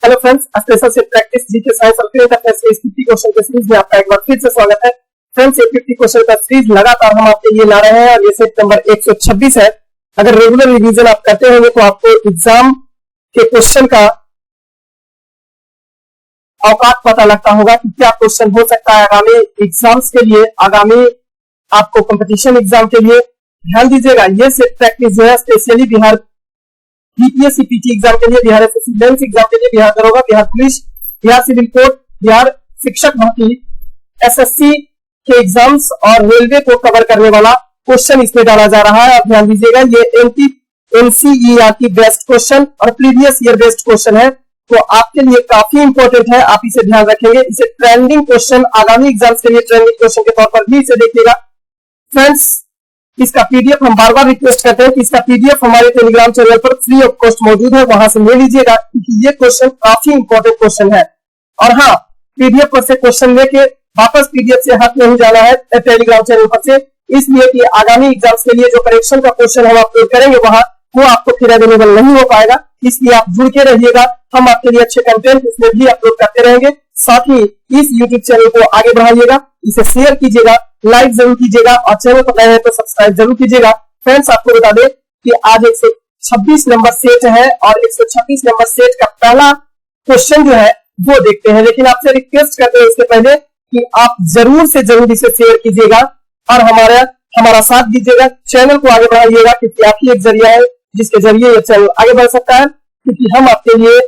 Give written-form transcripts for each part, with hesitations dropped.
Hello friends, special से practice GK science और current affairs के इस 50 क्वेश्चन के सीरीज में आपका एक बार फिर से स्वागत है। फ्रेंड्स, ये 50 क्वेश्चन का सीरीज लगातार हम आपके लिए ला रहे हैं और ये सेट नंबर 126 है। अगर रेगुलर रिवीजन आप करते होंगे तो आपको एग्जाम के क्वेश्चन का औकात पता लगता होगा कि क्या क्वेश्चन हो सकता है आगामी एग्जाम्स के लिए, आगामी आपको कंपटीशन एग्जाम के लिए। ध्यान दीजिएगा, ये सेट प्रैक्टिस जो है specially Bihar BPSC PT exam के लिए, बिहार एसएससी मेंस एग्जाम के लिए, बिहार दरोगा, Bihar police, Bihar civil court, Bihar शिक्षक भर्ती, एसएससी के एग्जाम्स और रेलवे को कवर करने वाला क्वेश्चन इसमें डाला जा रहा है। अब ध्यान दीजिएगा, ये एनसीईआरटी बेस्ड क्वेश्चन और प्रीवियस ईयर बेस्ड क्वेश्चन है, तो आपके लिए काफी इंपॉर्टेंट है। आप इसे ध्यान रखेंगे, इसे ट्रेंडिंग क्वेश्चन, आगामी एग्जाम्स के लिए ट्रेंडिंग क्वेश्चन के तौर पर भी इसे देखिएगा। फ्रेंड्स, इसका पीडीएफ हम बार बार रिक्वेस्ट करते हैं कि इसका पीडीएफ हमारे टेलीग्राम चैनल पर फ्री ऑफ कॉस्ट मौजूद है, वहां से ले लीजिएगा क्योंकि ये क्वेश्चन काफी इंपॉर्टेंट क्वेश्चन है। और हाँ, पीडीएफ पर से क्वेश्चन लेके वापस पीडीएफ से हट नहीं जाना है टेलीग्राम चैनल पर से, इसलिए कि आगामी एग्जाम्स के लिए जो करेक्शन का क्वेश्चन हम अपलोड करेंगे वहां वो आपको फिर अवेलेबल नहीं हो पाएगा, इसलिए आप जुड़ के रहिएगा। हम आपके लिए अच्छे कंटेंट इसमें भी अपलोड करते रहेंगे। साथ ही इस यूट्यूब चैनल को आगे बढ़ाइएगा, इसे शेयर कीजिएगा, लाइक जरूर कीजिएगा और चैनल को नए हैं तो सब्सक्राइब जरूर कीजिएगा। फ्रेंड्स, आपको बता दें कि आज 126 नंबर सेट है और 126 नंबर सेट का पहला क्वेश्चन जो है वो देखते हैं, लेकिन आपसे रिक्वेस्ट करते हैं इसके पहले कि आप जरूर से जरूर इसे शेयर कीजिएगा और हमारा साथ दीजिएगा, चैनल को आगे बढ़ाइएगा क्योंकि आप ही एक जरिया है जिसके जरिए ये चैनल आगे बढ़ सकता है, क्योंकि हम आपके लिए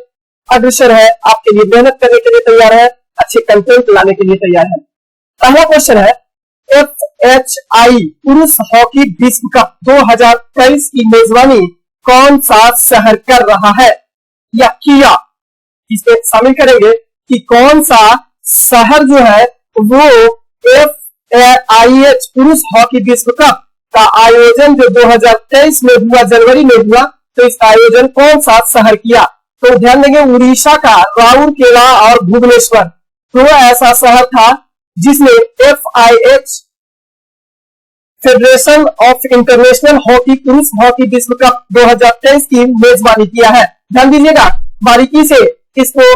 अग्रसर है, आपके लिए मेहनत करने के लिए तैयार है, अच्छे कंटेंट लाने के लिए तैयार है। पहला क्वेश्चन है, FHI पुरुष हॉकी विश्व कप 2023 की मेजबानी कौन सा शहर कर रहा है या किया? इसमें शामिल करेंगे कि कौन सा शहर जो है वो FIH पुरुष हॉकी विश्व कप का आयोजन जो 2023 में हुआ, जनवरी में हुआ, तो इसका आयोजन कौन सा शहर किया? तो ध्यान देंगे, उड़ीसा का राउरकेला और भुवनेश्वर तो ऐसा शहर था जिसने FIH federation of international hockey पुरुष हॉकी विश्व कप 2023 की मेजबानी किया है। ध्यान दीजिएगा, बारीकी से इसको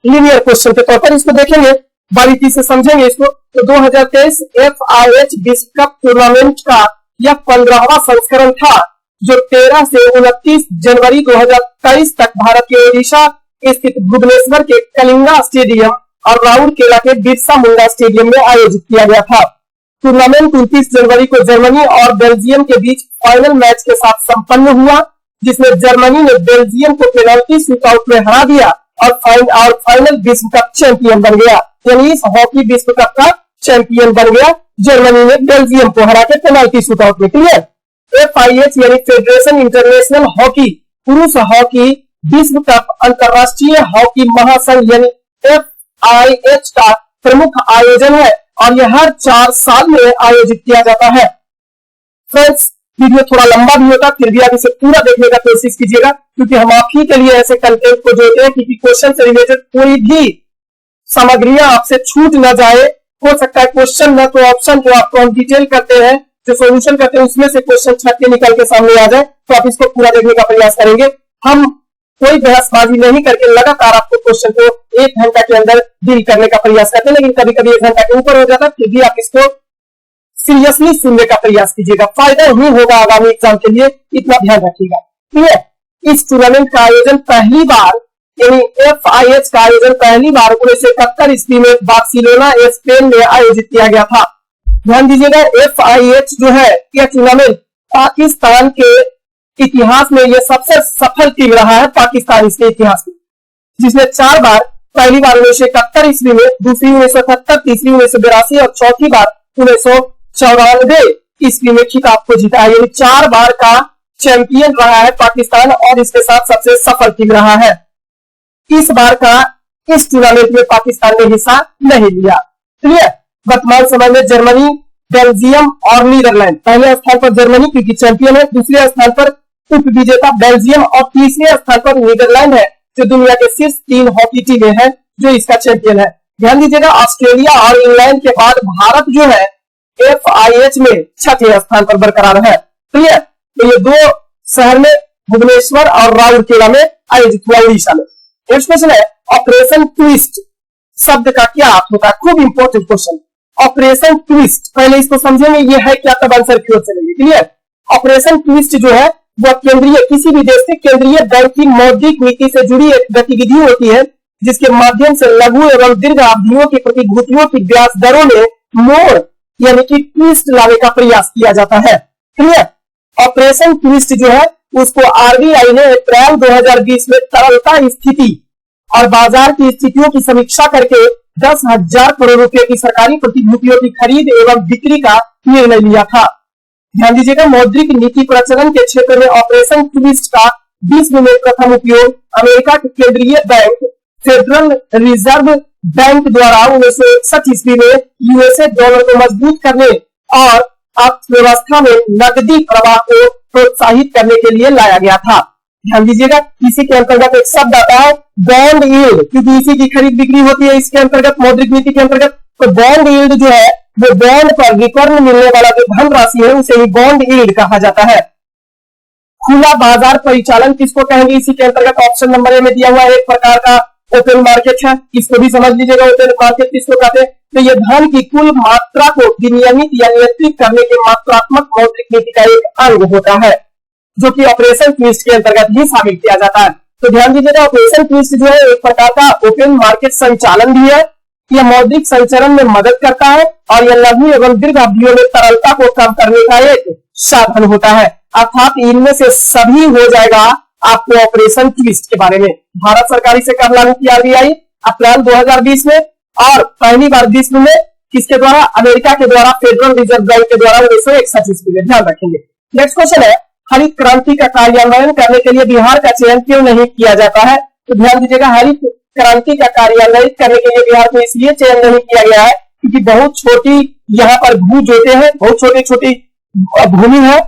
लीनियर क्वेश्चन के तौर पर इसको देखेंगे, बारीकी से समझेंगे इसको। तो 2023 FIH विश्व कप टूर्नामेंट का यह 15वां संस्करण था जो 13 से 29 जनवरी 2023 तक भारत के ओडिशा स्थित भुवनेश्वर के कलिंगा स्टेडियम और राउरकेला के बिरसा मुंडा स्टेडियम में आयोजित किया गया था। टूर्नामेंट 29 जनवरी को जर्मनी और बेल्जियम के बीच फाइनल मैच के साथ संपन्न हुआ, जिसमें जर्मनी ने बेल्जियम को पेनल्टी शूटआउट में हरा दिया और फाइनल विश्व कप चैंपियन बन गया। यानी इस हॉकी विश्व कप का चैंपियन बन गया जर्मनी ने बेल्जियम को हरा के पेनल्टी शूटआउट में। क्लियर? FIH यानी फेडरेशन इंटरनेशनल हॉकी पुरुष हॉकी विश्व कप अंतरराष्ट्रीय हॉकी महासंघ यानी FIH का प्रमुख आयोजन है और यह हर 4 साल में आयोजित किया जाता है। फ्रेंड्स, वीडियो थोड़ा लंबा भी होता, फिर भी आप इसे पूरा देखने का कोशिश कीजिएगा क्योंकि हम आप ही के लिए ऐसे कंटेंट को जोड़ते हैं क्योंकि क्वेश्चन से रिलेटेड कोई भी सामग्रियां आपसे छूट न जाए। हो सकता है क्वेश्चन न तो ऑप्शन जो आपको हम डिटेल करते हैं, जो सोल्यूशन करते हैं, उसमें से क्वेश्चन छट के निकल के सामने आ जाए, तो आप इसको पूरा देखने का प्रयास करेंगे। हम कोई बहसबाजी नहीं करके लगातार आपको क्वेश्चन को 1 घंटा के अंदर डील करने का प्रयास करते हैं, लेकिन कभी कभी 1 घंटा के ऊपर हो जाता है, फिर भी आप इसको सीरियसली सुनने का प्रयास कीजिएगा, फायदा ही होगा आगामी एग्जाम के लिए, इतना ध्यान रखिएगा। ठीक है? इस टूर्नामेंट का आयोजन पहली बार यानी FIH का आयोजन पहली बार 1971 ईस्वी में बार्सिलोना स्पेन में आयोजित किया गया था। ध्यान दीजिएगा, FIH जो है यह टूर्नामेंट पाकिस्तान के इतिहास में यह सबसे सफल टीम रहा है, पाकिस्तान इसके इतिहास में, जिसने 4 बार, पहली बार 1971 ईस्वी में, दूसरी 1977, तीसरी 1982 और चौथी बार 1994 ईस्वी में खिताब को जीता है। यानी 4 बार का चैंपियन रहा है पाकिस्तान और इसके साथ सबसे सफल टीम रहा है। इस बार का इस टूर्नामेंट में पाकिस्तान ने हिस्सा नहीं लिया। क्लियर? वर्तमान समय में जर्मनी, बेल्जियम और नीदरलैंड, पहले स्थान पर जर्मनी क्योंकि चैंपियन है, दूसरे स्थान पर उप विजेता बेल्जियम और तीसरे स्थान पर नीदरलैंड है जो दुनिया के शीर्ष 3 हॉकी टीमें हैं जो इसका चैंपियन है। ध्यान दीजिएगा, ऑस्ट्रेलिया और इंग्लैंड के बाद भारत जो है FIH में 6थे स्थान पर बरकरार है। क्लियर? तो ये 2 शहर में भुवनेश्वर और राउरकेला में आयोजित हुआ, उड़ीसा में। नेक्स्ट क्वेश्चन है, ऑपरेशन ट्विस्ट शब्द का क्या अर्थ होता है? खूब इंपॉर्टेंट क्वेश्चन। ऑपरेशन ट्विस्ट, पहले इसको समझेंगे ये है क्या, तब आंसर की ओर चलेंगे। क्लियर? ऑपरेशन ट्विस्ट जो है वह केंद्रीय, किसी भी देश के केंद्रीय बैंक की मौद्रिक नीति से जुड़ी एक गतिविधि होती है जिसके माध्यम से लघु एवं दीर्घ अवधियों की प्रतिभूतियों की ब्याज दरों में मोड़ यानी कि ट्विस्ट लाने का प्रयास किया जाता है। क्लियर? ऑपरेशन ट्विस्ट जो है उसको आरबीआई ने अप्रैल 2020 में तरलता स्थिति और बाजार की स्थितियों की समीक्षा करके 10,000 करोड़ रुपए की सरकारी प्रतिभूतियों की खरीद एवं बिक्री का निर्णय लिया था। ध्यान दीजिएगा, मौद्रिक नीति प्रचलन के क्षेत्र में ऑपरेशन ट्विस्ट का विश्व में प्रथम उपयोग अमेरिका के केंद्रीय बैंक फेडरल रिजर्व बैंक द्वारा 1961 ईस्वी में यूएसए डॉलर को मजबूत करने और अर्थव्यवस्था में नकदी प्रवाह को प्रोत्साहित करने के लिए लाया गया था। ध्यान दीजिएगा, इसी के अंतर्गत एक शब्द आता है बॉन्ड यील्ड, क्योंकि इसी की खरीद बिक्री होती है इसके अंतर्गत, मौद्रिक नीति के अंतर्गत। तो बॉन्ड यील्ड जो है वो बॉन्ड पर रिटर्न मिलने वाला जो धन राशि है उसे ही बॉन्ड यील्ड कहा जाता है। खुला बाजार परिचालन किसको कहेंगे? इसी के अंतर्गत ऑप्शन नंबर ए में दिया हुआ एक प्रकार का ओपन मार्केट है, इसको भी समझ लीजिएगा ओपन मार्केट किसको कहते हैं। तो ये धन की कुल मात्रा को विनियमित या नियंत्रित करने के मात्रात्मक मौद्रिक नीति का एक अंग होता है जो कि ऑपरेशन ट्विस्ट के अंतर्गत ही शामिल किया जाता है। तो ध्यान दीजिएगा, ऑपरेशन ट्विस्ट जो है एक प्रकार का ओपन मार्केट संचालन भी है। यह मौद्रिक संचरण में मदद करता है और यह लघु एवं दीर्घ अवधियों में तरलता को कम करने का एक साधन होता है। अर्थात इनमें से सभी हो जाएगा आपको ऑपरेशन ट्विस्ट के बारे में। भारत सरकार इसे कब लागू किया? आरबीआई अप्रैल 2020 में, और पहली बार विश्व में किसके द्वारा? अमेरिका के द्वारा फेडरल रिजर्व बैंक के द्वारा 1961 ईस्वी में। ध्यान रखेंगे। नेक्स्ट क्वेश्चन है, हरित क्रांति का कार्यान्वयन करने के लिए बिहार का चयन क्यों नहीं किया जाता है? तो ध्यान दीजिएगा, हरित क्रांति का कार्यान्वयन करने के लिए बिहार को इसलिए चयन नहीं किया गया है क्योंकि बहुत छोटी यहाँ पर भू जोते हैं, बहुत छोटी छोटी भूमि है।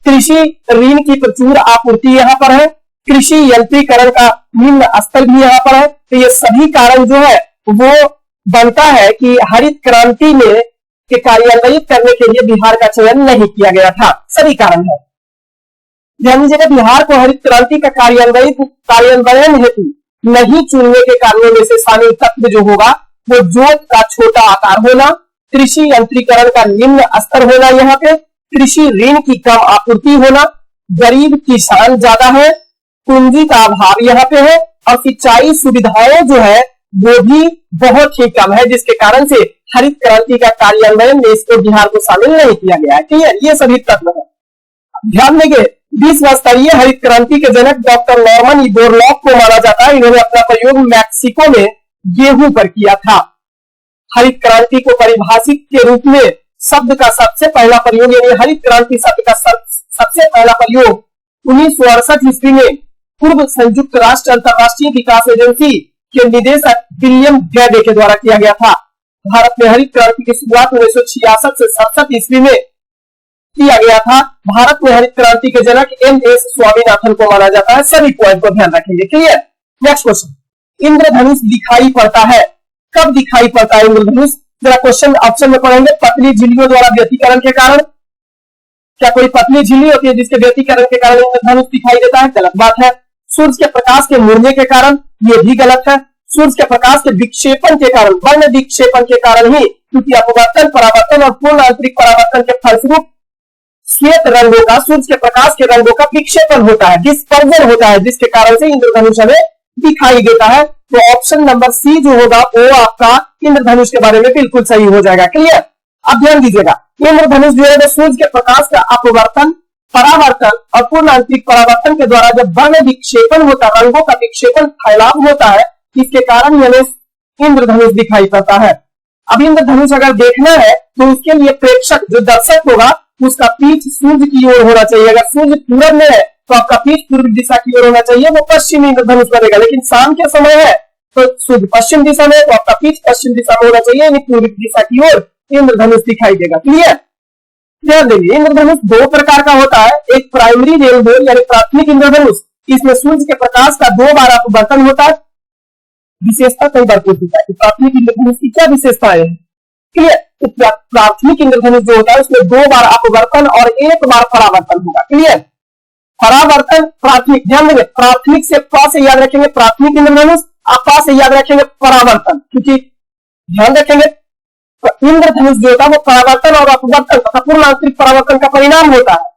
कृषि ऋण की प्रचुर आपूर्ति यहाँ पर है, कृषि यंत्रीकरण का निम्न स्तर भी यहाँ पर है। तो ये सभी कारण जो है वो बनता है कि हरित क्रांति में के कार्यान्वित करने के लिए बिहार का चयन नहीं किया गया था। सभी कारण है। ध्यान दीजिएगा, बिहार को हरित क्रांति का कार्यान्वयन हेतु नहीं चुनने के कारणों में से शामिल तत्व जो होगा वो जोत का छोटा आकार होना, कृषि यंत्रीकरण का निम्न स्तर होना, यहाँ पे कृषि ऋण की कम आपूर्ति होना, गरीब किसान ज्यादा है, पूंजी का अभाव यहाँ पे है, और सिंचाई सुविधाएं जो है वो भी बहुत ही कम है, जिसके कारण से हरित क्रांति का कार्यान्वयन में इसको बिहार को शामिल नहीं किया गया है। ठीक है, ये सभी तत्व है। ध्यान देंगे, विश्व स्तरीय हरित क्रांति के जनक डॉक्टर नॉर्मन बोरलॉग को माना जाता है। इन्होंने अपना प्रयोग मैक्सिको में गेहूं पर किया था। हरित क्रांति को परिभाषित के रूप में शब्द का सबसे पहला प्रयोग यानी हरित क्रांति शब्द का सबसे पहला प्रयोग 1968 ईस्वी में पूर्व संयुक्त राष्ट्र अंतरराष्ट्रीय विकास एजेंसी के निदेशक विलियम गैडे के द्वारा किया गया था। भारत में हरित क्रांति की शुरुआत 1966 से 67 ईस्वी में किया गया था। भारत में हरित क्रांति के जनक एम.एस. स्वामीनाथन को माना जाता है। सभी पॉइंट को ध्यान रखेंगे। क्लियर? नेक्स्ट क्वेश्चन, इंद्रधनुष दिखाई पड़ता है, कब दिखाई पड़ता है इंद्रधनुष? जरा क्वेश्चन ऑप्शन में पढ़ेंगे। पतली झिल्लियों द्वारा व्यतिकरण के कारण। क्या कोई पतली झिल्ली होती है जिसके व्यतिकरण के कारण इंद्रधनुष दिखाई देता है? गलत बात है। सूर्य के प्रकाश के मुड़ने के कारण, ये भी गलत है। सूर्य के प्रकाश के विक्षेपण के कारण, वर्ण विक्षेपण के कारण ही, क्योंकि अपवर्तन, परावर्तन और पूर्ण आंतरिक परावर्तन के फलस्वरूप श्वेत रंगों का, सूर्य के प्रकाश के रंगों का विक्षेपण होता है, डिस्पर्जन होता है, जिसके कारण से इंद्रधनुष हमें दिखाई देता है। तो ऑप्शन नंबर सी जो होगा वो आपका इंद्रधनुष के बारे में बिल्कुल सही हो जाएगा। क्लियर? अब ध्यान दीजिएगा, इंद्रधनुष जो है सूर्य के प्रकाश का अपवर्तन, परावर्तन और पूर्ण आंतरिक परावर्तन के द्वारा जब वर्ण विक्षेपण होता है, रंगों का विक्षेपण फैलाव होता है, इसके कारण हमें इंद्रधनुष दिखाई पड़ता है। अब इंद्रधनुष अगर देखना है तो उसके लिए प्रेक्षक जो दर्शक होगा उसका पीठ सूर्य की ओर होना चाहिए। अगर सूर्य पूरब में है तो आपका पीठ पूर्व दिशा की ओर होना चाहिए, वो पश्चिमी इंद्रधनुष बनेगा। लेकिन शाम के समय है तो सूर्य पश्चिम दिशा में, तो आपका पीठ पश्चिम दिशा में होना चाहिए, यानी पूर्व दिशा की ओर इंद्रधनुष दिखाई देगा। क्लियर? ध्यान देंगे, इंद्रधनुष दो प्रकार का होता है। एक प्राइमरी रेनबो यानी प्राथमिक इंद्रधनुष, इसमें सूर्य के प्रकाश का 2 बार अपवर्तन होता है। विशेषता कई बार पूछी जाती है, प्राथमिक इंद्रधनुष की क्या विशेषताएं हैं? क्लियर? प्राथमिक इंद्रधनुष जो होता है उसमें 2 बार अपवर्तन और 1 बार परावर्तन होगा। क्लियर? परावर्तन प्राथमिक, ध्यान देंगे, प्राथमिक से प से याद रखेंगे प्राथमिक इंद्रधनुष, आप पास से याद रखेंगे परावर्तन, क्योंकि ध्यान रखेंगे इंद्रधनुष जो होता है वो परावर्तन और अपवर्तन तथा पूर्ण आंतरिक परावर्तन का परिणाम होता है।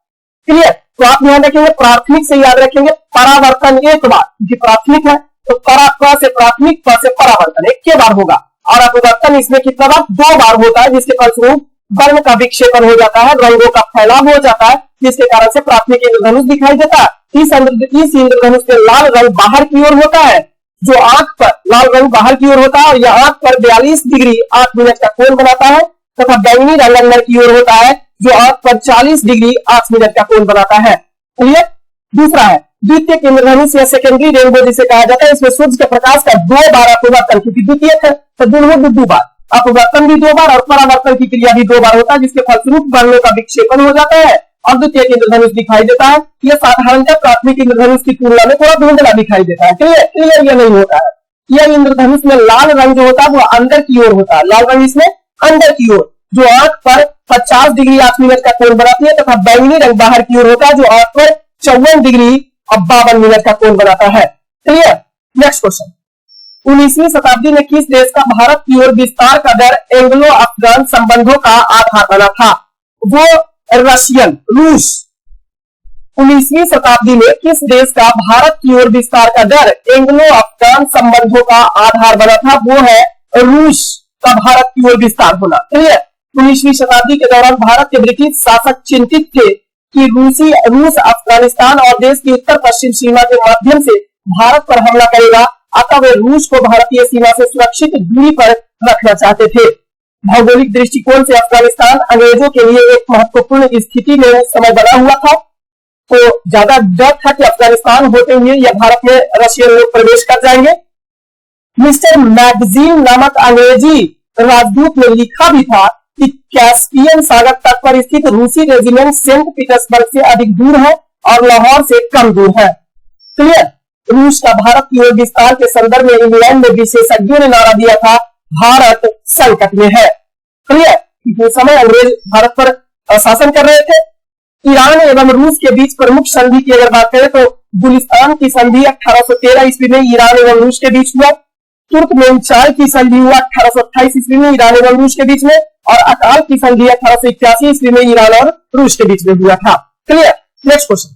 क्लियर? तो आप ध्यान रखेंगे प्राथमिक से याद रखेंगे परावर्तन एक बार, क्योंकि प्राथमिक है तो प से प्राथमिक, प से परावर्तन एक के बार होगा, और अपवर्तन इसमें कितना बार? 2 बार होता है, जिसके फलस्वरूप वर्ण का विक्षेपण हो जाता है, रंगों का फैलाव हो जाता है, जिसके कारण से प्राथमिक इंद्रधनुष दिखाई देता है। इस इंद्रधनुष के लाल रंग बाहर की ओर होता है, जो आंख पर लाल रंग बाहर की ओर होता है और यह आंख पर 42 डिग्री 8 मिनट का कोण बनाता है, तथा बैंगनी रंग अंदर की ओर होता है, जो आंख पर 40 डिग्री 8 मिनट का कोण बनाता है। क्लियर? दूसरा है द्वितीय इंद्रधनुष या सेकेंडरी रेनबो जिसे कहा जाता है। इसमें सूर्य के प्रकाश का 2 बार अपवर्तन, क्योंकि द्वितीय है तो दोनों 2 बार, अपवर्तन भी 2 बार और परावर्तन की क्रिया भी 2 बार होता है, जिसके फलस्वरूप वर्णों का विक्षेपण हो जाता है और द्वितीय इंद्रधनुष दिखाई देता है। यह साधारणतः प्राथमिक इंद्रधनुष की तुलना में थोड़ा धुंधला दिखाई देता है। क्लियर? यह नहीं होता है। यह इंद्रधनुष में लाल रंग जो होता है वो अंदर की ओर होता है, लाल रंग इसमें अंदर की ओर, जो आंख पर 50 डिग्री 8 मिनट का कोण बनाती है, तथा बैंगनी रंग बाहर की ओर होता है, जो आंख पर 54 डिग्री और 52 मिनट का कोण बनाता है। क्लियर? नेक्स्ट क्वेश्चन, 19वीं शताब्दी में किस देश का भारत की ओर विस्तार का दर एंग्लो अफगान संबंधों का आधार बना था? वो रशियन, रूस। 19वीं शताब्दी में किस देश का भारत की ओर विस्तार का दर एंग्लो अफगान संबंधों का आधार बना था? वो है रूस का भारत की ओर विस्तार होना। क्लियर? 19वीं शताब्दी के दौरान भारत के ब्रिटिश शासक चिंतित थे कि रूस अफगानिस्तान और देश की उत्तर पश्चिम सीमा के माध्यम से भारत पर हमला करेगा, अतः वे रूस को भारतीय सीमा से सुरक्षित दूरी पर रखना चाहते थे। भौगोलिक दृष्टिकोण से अफगानिस्तान अंग्रेजों के लिए एक महत्वपूर्ण स्थिति में उस समय बना हुआ था, तो ज्यादा डर था कि अफगानिस्तान होते हुए या भारत में रशियन लोग प्रवेश कर जाएंगे। मिस्टर मैगजीन नामक अंग्रेजी राजदूत ने लिखा भी था कि कैस्पियन सागर तट पर स्थित रूसी रेजिमेंट सेंट पीटर्सबर्ग से अधिक दूर है और लाहौर से कम दूर है। क्लियर? रूस का भारत की ओर विस्तार के संदर्भ में इंग्लैंड में विशेषज्ञों ने नारा दिया था, भारत संकट में है। क्लियर? उस समय अंग्रेज भारत पर शासन कर रहे थे। ईरान एवं रूस के बीच प्रमुख संधि की अगर बात करें तो गुलिस्तान की संधि 1813 ईस्वी में ईरान एवं रूस के बीच हुआ। तुर्कमेनचाय की संधि हुआ 1828 ईस्वी में ईरान एवं रूस के बीच में, और अकाल की संधि 1881 ईस्वी में ईरान और रूस के बीच में हुआ था। क्लियर? नेक्स्ट क्वेश्चन,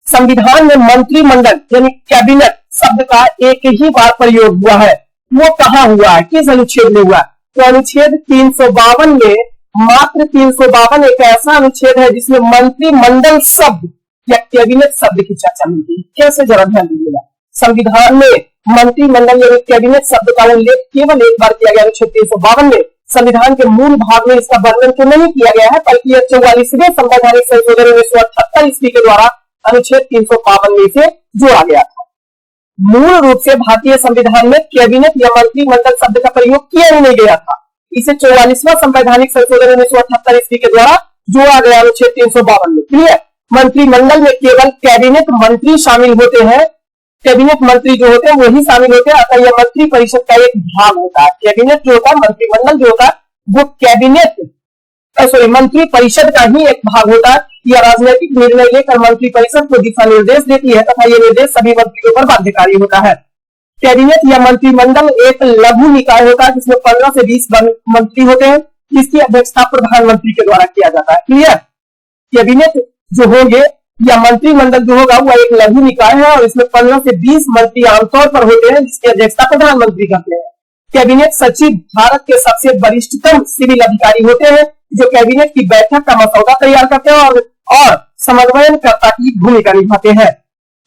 संविधान में मंत्रिमंडल यानी कैबिनेट शब्द का एक ही बार प्रयोग हुआ है, वो कहां हुआ है, किस अनुच्छेद में हुआ? तो अनुच्छेद 352 में, मात्र 352 एक ऐसा अनुच्छेद है जिसमें मंत्रिमंडल शब्द या कैबिनेट शब्द की चर्चा मिलती है। कैसे, जरा ध्यान दीजिएगा। संविधान में मंत्रिमंडल यानी कैबिनेट शब्द का उल्लेख केवल एक बार किया गया अनुच्छेद 352 में। संविधान के मूल भाग में इसका वर्णन तो नहीं किया गया है, बल्कि यह 44वें संवैधानिक संशोधन 1978 ईस्वी के द्वारा अनुच्छेद 352 में इसे जोड़ा गया था। मूल रूप से भारतीय संविधान में कैबिनेट या मंत्रिमंडल शब्द का प्रयोग किया ही नहीं गया था। इसे 44वां संवैधानिक संशोधन 1978 ईस्वी के द्वारा जोड़ा गया अनुच्छेद 352 में। क्लियर? मंत्रिमंडल में केवल कैबिनेट मंत्री शामिल होते हैं, कैबिनेट मंत्री जो होते हैं वही शामिल होते हैं, अतः यह मंत्री परिषद का एक भाग होता है। कैबिनेट जो होता है, मंत्रिमंडल जो होता है वो मंत्री परिषद का ही एक भाग होता है। यह राजनीतिक निर्णय लेकर मंत्री परिषद को दिशा निर्देश देती है तथा यह निर्देश सभी मंत्रियों पर बाध्यकारी होता है। कैबिनेट या मंत्रिमंडल एक लघु निकाय होता है जिसमें 15 से 20 मंत्री होते हैं, जिसकी अध्यक्षता प्रधानमंत्री के द्वारा किया जाता है। क्लियर? कैबिनेट जो होंगे या मंत्रिमंडल जो होगा वो एक लघु निकाय है और इसमें 15 से 20 मंत्री आमतौर पर होते हैं, जिसकी अध्यक्षता प्रधानमंत्री करते हैं। कैबिनेट सचिव भारत के सबसे वरिष्ठतम सिविल अधिकारी होते हैं, जो कैबिनेट की बैठक का मसौदा तैयार करते हैं और समन्वयकर्ता की भूमिका निभाते हैं।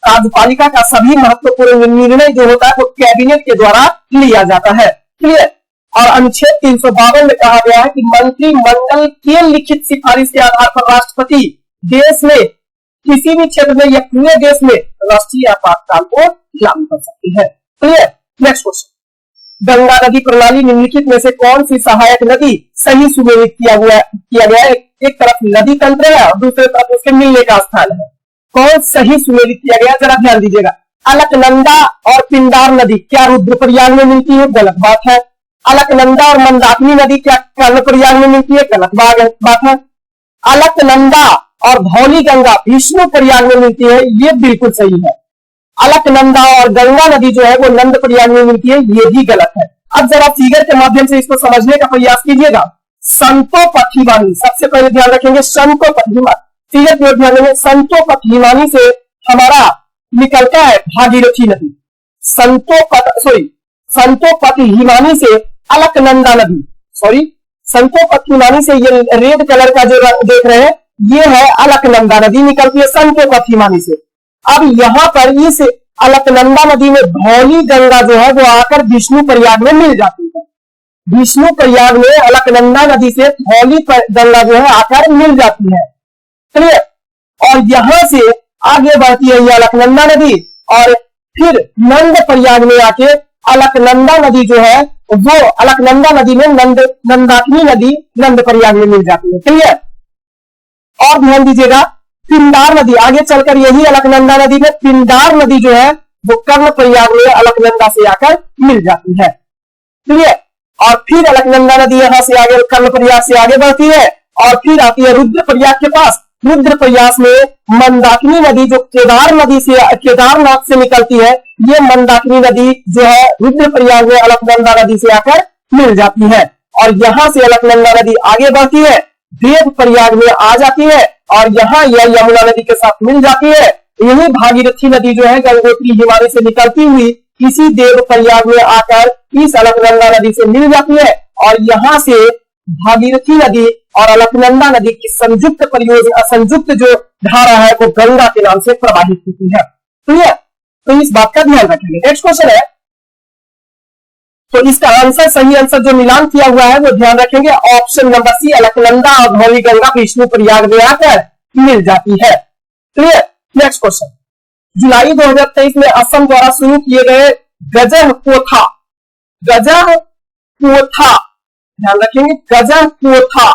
कार्यपालिका का सभी महत्वपूर्ण निर्णय जो होता है वो कैबिनेट के द्वारा लिया जाता है। क्लियर? और अनुच्छेद 352 में कहा गया है कि मंत्रिमंडल के लिखित सिफारिश के आधार पर राष्ट्रपति देश में किसी भी क्षेत्र में या पूरे देश में राष्ट्रीय आपातकाल को लागू कर सकती है। क्लियर? नेक्स्ट क्वेश्चन, गंगा नदी प्रणाली निम्नलिखित में से कौन सी सहायक नदी सही सुमेलित किया गया है? एक तरफ नदी तंत्र है और दूसरी तरफ उसके मिलने का स्थान है। कौन सही सुमेलित किया गया, जरा ध्यान दीजिएगा। अलकनंदा और पिंडार नदी क्या रुद्रप्रयाग में मिलती है? गलत बात है। अलकनंदा और मंदाकिनी नदी क्या कर्णप्रयाग में मिलती है? गलत बात है। अलकनंदा और धौली गंगा विष्णु प्रयाग में मिलती है, ये बिल्कुल सही है। अलकनंदा और गंगा नदी जो है वो नंद प्रयाग में मिलती है, ये भी गलत है। अब जरा फिगर के माध्यम से इसको समझने का प्रयास कीजिएगा। संतोपथ हिमानी, सबसे पहले ध्यान रखेंगे संतोपथ हिमानी, फिगर की ओर ध्यान देंगे। संतोपथ हिमानी से हमारा निकलता है भागीरथी नदी। संतोपथ हिमानी से अलकनंदा नदी, संतोपथ हिमानी से ये रेड कलर का जो रंग देख रहे हैं ये है अलकनंदा नदी, निकलती है संतोपथ हिमानी से। अब यहाँ पर इस अलकनंदा नदी में धौली गंगा जो है वो आकर विष्णु प्रयाग में मिल जाती है। विष्णु प्रयाग में अलकनंदा नदी से धौली गंगा जो है आकर मिल जाती है, क्लियर। और यहां से आगे बढ़ती है ये अलकनंदा नदी और फिर नंद प्रयाग में आके अलकनंदा नदी जो है वो अलकनंदा नदी में नंदाकिनी नदी नंद प्रयाग में मिल जाती है, क्लियर। और ध्यान दीजिएगा पिंडार नदी आगे चलकर यही अलकनंदा नदी में पिंडार नदी जो है वो कर्ण प्रयाग में अलकनंदा से आकर मिल जाती है, क्लियर। और फिर अलकनंदा नदी यहां से आगे कर्ण प्रयाग से आगे बढ़ती है और फिर आती है रुद्र प्रयाग के पास। रुद्र प्रयाग में मंदाकिनी नदी जो केदारनाथ से निकलती है, ये मंदाकिनी नदी जो है रुद्र प्रयाग में अलकनंदा नदी से आकर मिल जाती है। और यहां से अलकनंदा नदी आगे बढ़ती है, देव प्रयाग में आ जाती है और यहाँ यह यमुना नदी के साथ मिल जाती है। यही भागीरथी नदी जो है गंगोत्री हिमालय से निकलती हुई इसी देव प्रयाग में आकर इस अलकनंदा नदी से मिल जाती है और यहाँ से भागीरथी नदी और अलकनंदा नदी की संयुक्त जो धारा है वो गंगा के नाम से प्रवाहित होती है, क्लियर। तो इस बात का ध्यान रखेंगे। नेक्स्ट क्वेश्चन है, तो इसका आंसर सही आंसर जो मिलान किया हुआ है वो ध्यान रखेंगे ऑप्शन नंबर सी, अलकनंदा और धौली गंगा विष्णु प्रयाग में आकर मिल जाती है, क्लियर। नेक्स्ट क्वेश्चन, जुलाई 2023 में असम द्वारा शुरू किए गए गजह पोथा, ध्यान रखेंगे गजह पोथा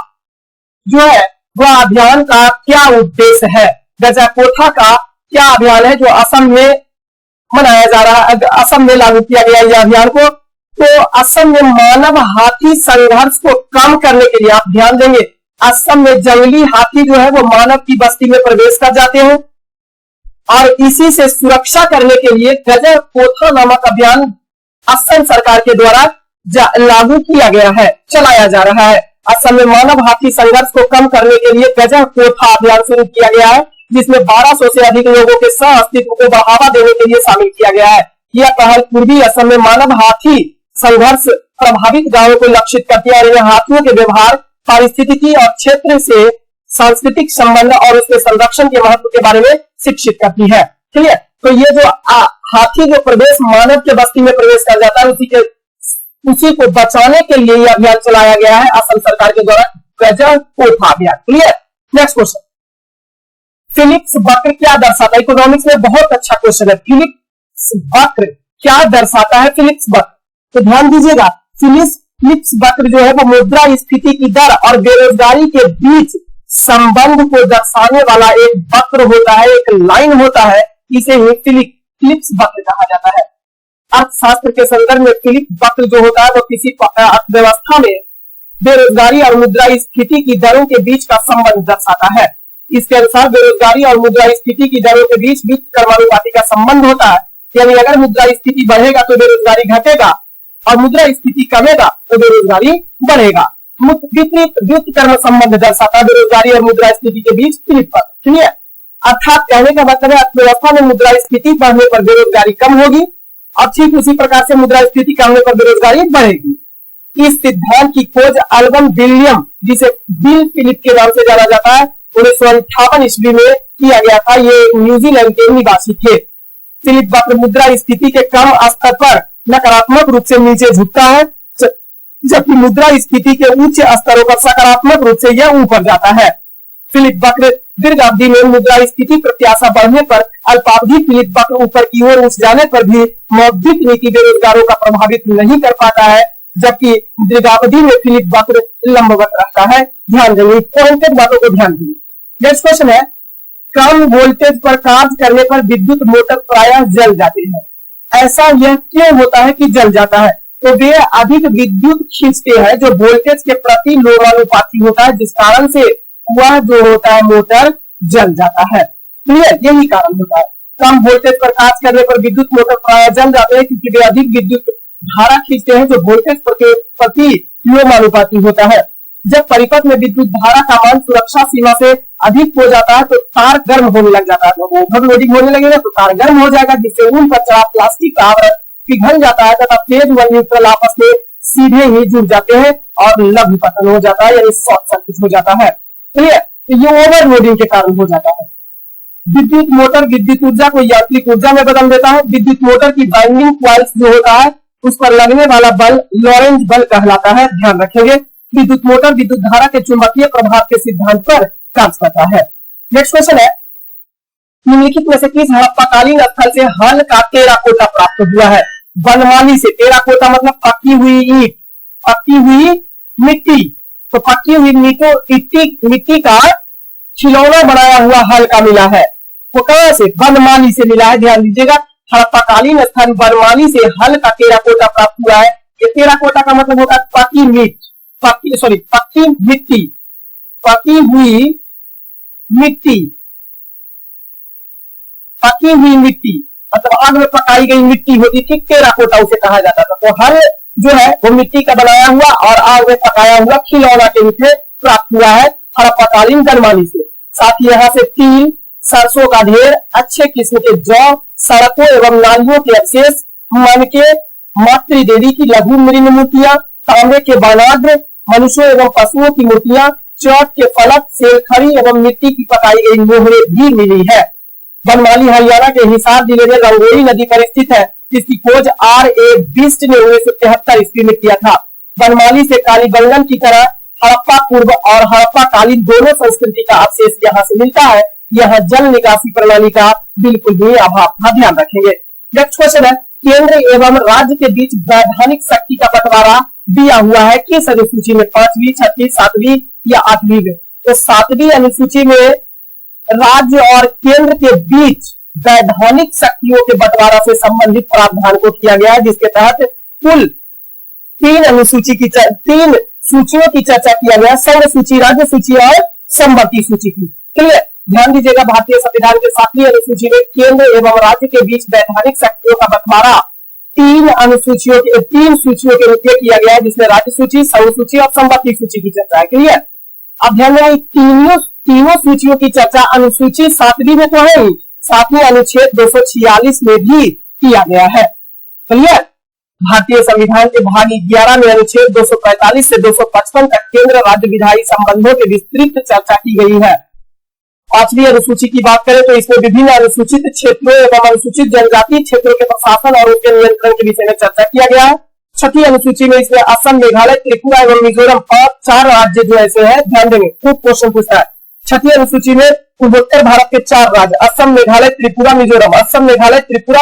जो है वह अभियान का क्या उद्देश्य है। गजह पोथा का क्या अभियान है जो असम में मनाया जा रहा है, असम में लागू किया गया यह अभियान को। तो असम में मानव हाथी संघर्ष को कम करने के लिए आप ध्यान देंगे, असम में जंगली हाथी जो है वो मानव की बस्ती में प्रवेश कर जाते हैं और इसी से सुरक्षा करने के लिए गजह पोथा नामक अभियान असम सरकार के द्वारा लागू किया गया है, चलाया जा रहा है। असम में मानव हाथी संघर्ष को कम करने के लिए गजह पोथा अभियान शुरू किया गया है, जिसमें 1200 से अधिक लोगों के सह अस्तित्व को बढ़ावा देने के लिए शामिल किया गया है। यह पहल पूर्वी असम में मानव हाथी संघर्ष प्रभावित गांवों को लक्षित करती है और यह हाथियों के व्यवहार, पारिस्थितिकी और क्षेत्र से सांस्कृतिक संबंध और उसके संरक्षण के महत्व के बारे में शिक्षित करती है, ठीक है। तो ये जो हाथी जो प्रवेश मानव के बस्ती में प्रवेश कर जाता है उसी को बचाने के लिए यह अभियान चलाया गया है असम सरकार के द्वारा, गजह पोथा अभियान, क्लियर। नेक्स्ट क्वेश्चन, फिलिप्स वक्र क्या दर्शाता है। इकोनॉमिक्स में बहुत अच्छा क्वेश्चन है, फिलिप्स वक्र क्या दर्शाता है। फिलिप्स वक्र, तो ध्यान दीजिएगा फिलिप्स वक्र जो है वो मुद्रा स्फीति की दर और बेरोजगारी के बीच संबंध को दर्शाने वाला एक वक्र होता है, एक लाइन होता है, इसे ही फिलिप्स वक्र कहा जाता है। अर्थशास्त्र के संदर्भ में फिलिप्स वक्र जो होता है वो किसी अर्थव्यवस्था में बेरोजगारी और मुद्रा स्फीति की दरों के बीच का संबंध दर्शाता है। इसके अनुसार बेरोजगारी और मुद्रा स्फीति की दरों के बीच वित्त कर्मानुपाती का संबंध होता है, यानी अगर मुद्रा स्फीति बढ़ेगा तो बेरोजगारी घटेगा और मुद्रा स्फीति कमेगा तो बेरोजगारी बढ़ेगा। वित्त कर्म संबंध दर्शाता है बेरोजगारी और मुद्रा स्फीति के बीच फिलिप्स वक्र, ठीक है। अर्थात कहने का मतलब है अर्थव्यवस्था में मुद्रा स्फीति बढ़ने पर बेरोजगारी कम होगी और ठीक उसी प्रकार से मुद्रा स्फीति कम होने पर बेरोजगारी बढ़ेगी। इस सिद्धांत की खोज अल्बन विलियम, जिसे बिल फिलिप के नाम से जाना जाता है, 1958 ईस्वी में किया गया था। ये न्यूजीलैंड के निवासी थे। फिलिप वक्र मुद्रा स्फीति के कम स्तर पर नकारात्मक रूप से नीचे झुकता है, जबकि मुद्रा स्फीति के उच्च स्तरों पर सकारात्मक रूप से यह ऊपर जाता है। फिलिप वक्र दीर्घ अवधि में मुद्रा स्फीति प्रत्याशा बढ़ने पर अल्पावधि फिलिप वक्र ऊपर की ओर उठ जाने पर भी मौद्रिक नीति बेरोजगारों का प्रभावित नहीं कर पाता है, जबकि दीर्घावधि में फिलिप वक्र लंबवत रहता है। ध्यान देंगे, पॉइंटेड बातों को ध्यान देंगे। नेक्स्ट क्वेश्चन है, कम वोल्टेज पर कार्य करने पर विद्युत मोटर प्रायः जल जाती है। ऐसा यह क्यों होता है कि जल जाता है। तो वे अधिक विद्युत खींचते हैं जो वोल्टेज के प्रति लोमानुपाती होता है, जिस कारण से वह जो होता है मोटर जल जाता है, क्लियर, यही कारण होता है। कम वोल्टेज पर कार्य करने पर विद्युत मोटर प्राय जल जाते हैं, क्योंकि वे अधिक विद्युत धारा खींचते हैं जो वोल्टेज प्रति व्योमानुपाती होता है। जब परिपथ में विद्युत धारा का मान सुरक्षा सीमा से अधिक हो जाता है तो तार गर्म होने लग जाता है। तो ओवरलोडिंग होने लगेगा तो तार गर्म हो जाएगा, जिससे उन पर चढ़ा प्लास्टिक का आवरण पिघल जाता है तथा फेज व न्यूट्रल आपस में सीधे ही जुड़ जाते हैं और लघु पतन हो जाता है, यानी शॉर्ट सर्किट हो जाता है। क्लियर? तो ये ओवरलोडिंग के कारण हो जाता है। विद्युत मोटर विद्युत ऊर्जा को यांत्रिक ऊर्जा में बदल देता है। विद्युत मोटर की वाइंडिंग कॉइल्स जो होता है उस पर लगने वाला बल लॉरेंज बल कहलाता है, ध्यान रखेंगे। विद्युत मोटर विद्युत धारा के चुंबकीय प्रभाव के सिद्धांत पर कार्य करता है। नेक्स्ट क्वेश्चन है, निम्नलिखित में से किस हड़प्पाकालीन स्थल से हल का टेराकोटा प्राप्त हुआ है? बनमाली से। टेराकोटा मतलब पकी हुई ईंट, पकी हुई मिट्टी। तो पकी हुई मिट्टी का खिलौना बनाया हुआ हल का मिला है। वो कहां से? बनमाली से मिला है, ध्यान दीजिएगा। हड़प्पाकालीन स्थल बनमाली से हल का टेराकोटा प्राप्त हुआ है। ये टेराकोटा का मतलब होता है पकी मिट्टी, पकी मिट्टी, पकी हुई मिट्टी, पकी हुई मिट्टी मतलब आग में पकाई गई मिट्टी होती थी, टेराकोटा उसे कहा जाता था। तो हल जो है वो मिट्टी का बनाया हुआ और आग में पकाया हुआ खिलौना के रूप में प्राप्त हुआ है हड़प्पाकालीन बनमाली से। साथ ही यहाँ से तिल, सरसों का ढेर, अच्छे किस्म के जौ, सड़कों एवं नालियों के अवशेष, मन के मातृदेवी की लघु मृण मूर्तियां, तांबे के बानाग्र, मनुष्यों एवं पशुओं की मूर्तियां, चौक के फलक, सेलखड़ी एवं मिट्टी की पकाई गई मोहरें भी मिली है। बनमाली हरियाणा के हिसार जिले में रंगोली नदी पर स्थित है, जिसकी खोज R.A. बिस्ट ने 1973 ईस्वी में किया था। बनमाली से कालीबंगन की तरह हड़प्पा पूर्व और हड़प्पा कालीन दोनों संस्कृति का अवशेष यहाँ से मिलता है। यहाँ जल निकासी प्रणाली का बिल्कुल भी अभाव था, ध्यान रखेंगे। नेक्स्ट क्वेश्चन है, केंद्र एवं राज्य के बीच वैधानिक शक्ति का बंटवारा दिया हुआ है किस अनुसूची में? 5वीं, 6वीं, 7वीं या 8वीं में? तो 7वीं अनुसूची में राज्य और केंद्र के बीच वैधानिक शक्तियों के बंटवारा से संबंधित प्रावधान को किया गया है, जिसके तहत कुल 3 सूचियों की चर्चा किया गया, संघ सूची, राज्य सूची और संवर्ती सूची की। क्लियर? ध्यान दीजिएगा, भारतीय संविधान के 7वीं अनुसूची में केंद्र एवं राज्य के बीच वैधानिक शक्तियों का बंटवारा 3 सूचियों के रूप में किया गया है, जिसमें राज्य सूची, संघ सूची और संवर्ती सूची की चर्चा है। क्लियर? अब ध्यान दें, तीनों सूचियों की चर्चा अनुसूची 7वीं में तो है ही, साथ ही अनुच्छेद 246 में भी किया गया है। क्लियर? भारतीय संविधान के भाग 11 में अनुच्छेद 245 से 255 तक केंद्र राज्य विधायी संबंधों की विस्तृत चर्चा की गई है। 5वीं अनुसूची की बात करें तो इसमें विभिन्न अनुसूचित क्षेत्रों एवं अनुसूचित जनजाति क्षेत्रों के प्रशासन और उनके नियंत्रण के विषय में चर्चा किया गया है। 6वीं अनुसूची में इसमें असम, मेघालय, त्रिपुरा एवं मिजोरम 4 राज्य जो ऐसे हैं, ध्यान देंगे, खूब क्वेश्चन पूछता है। 6वीं अनुसूची में पूर्वोत्तर भारत के 4 राज्य असम, मेघालय, त्रिपुरा,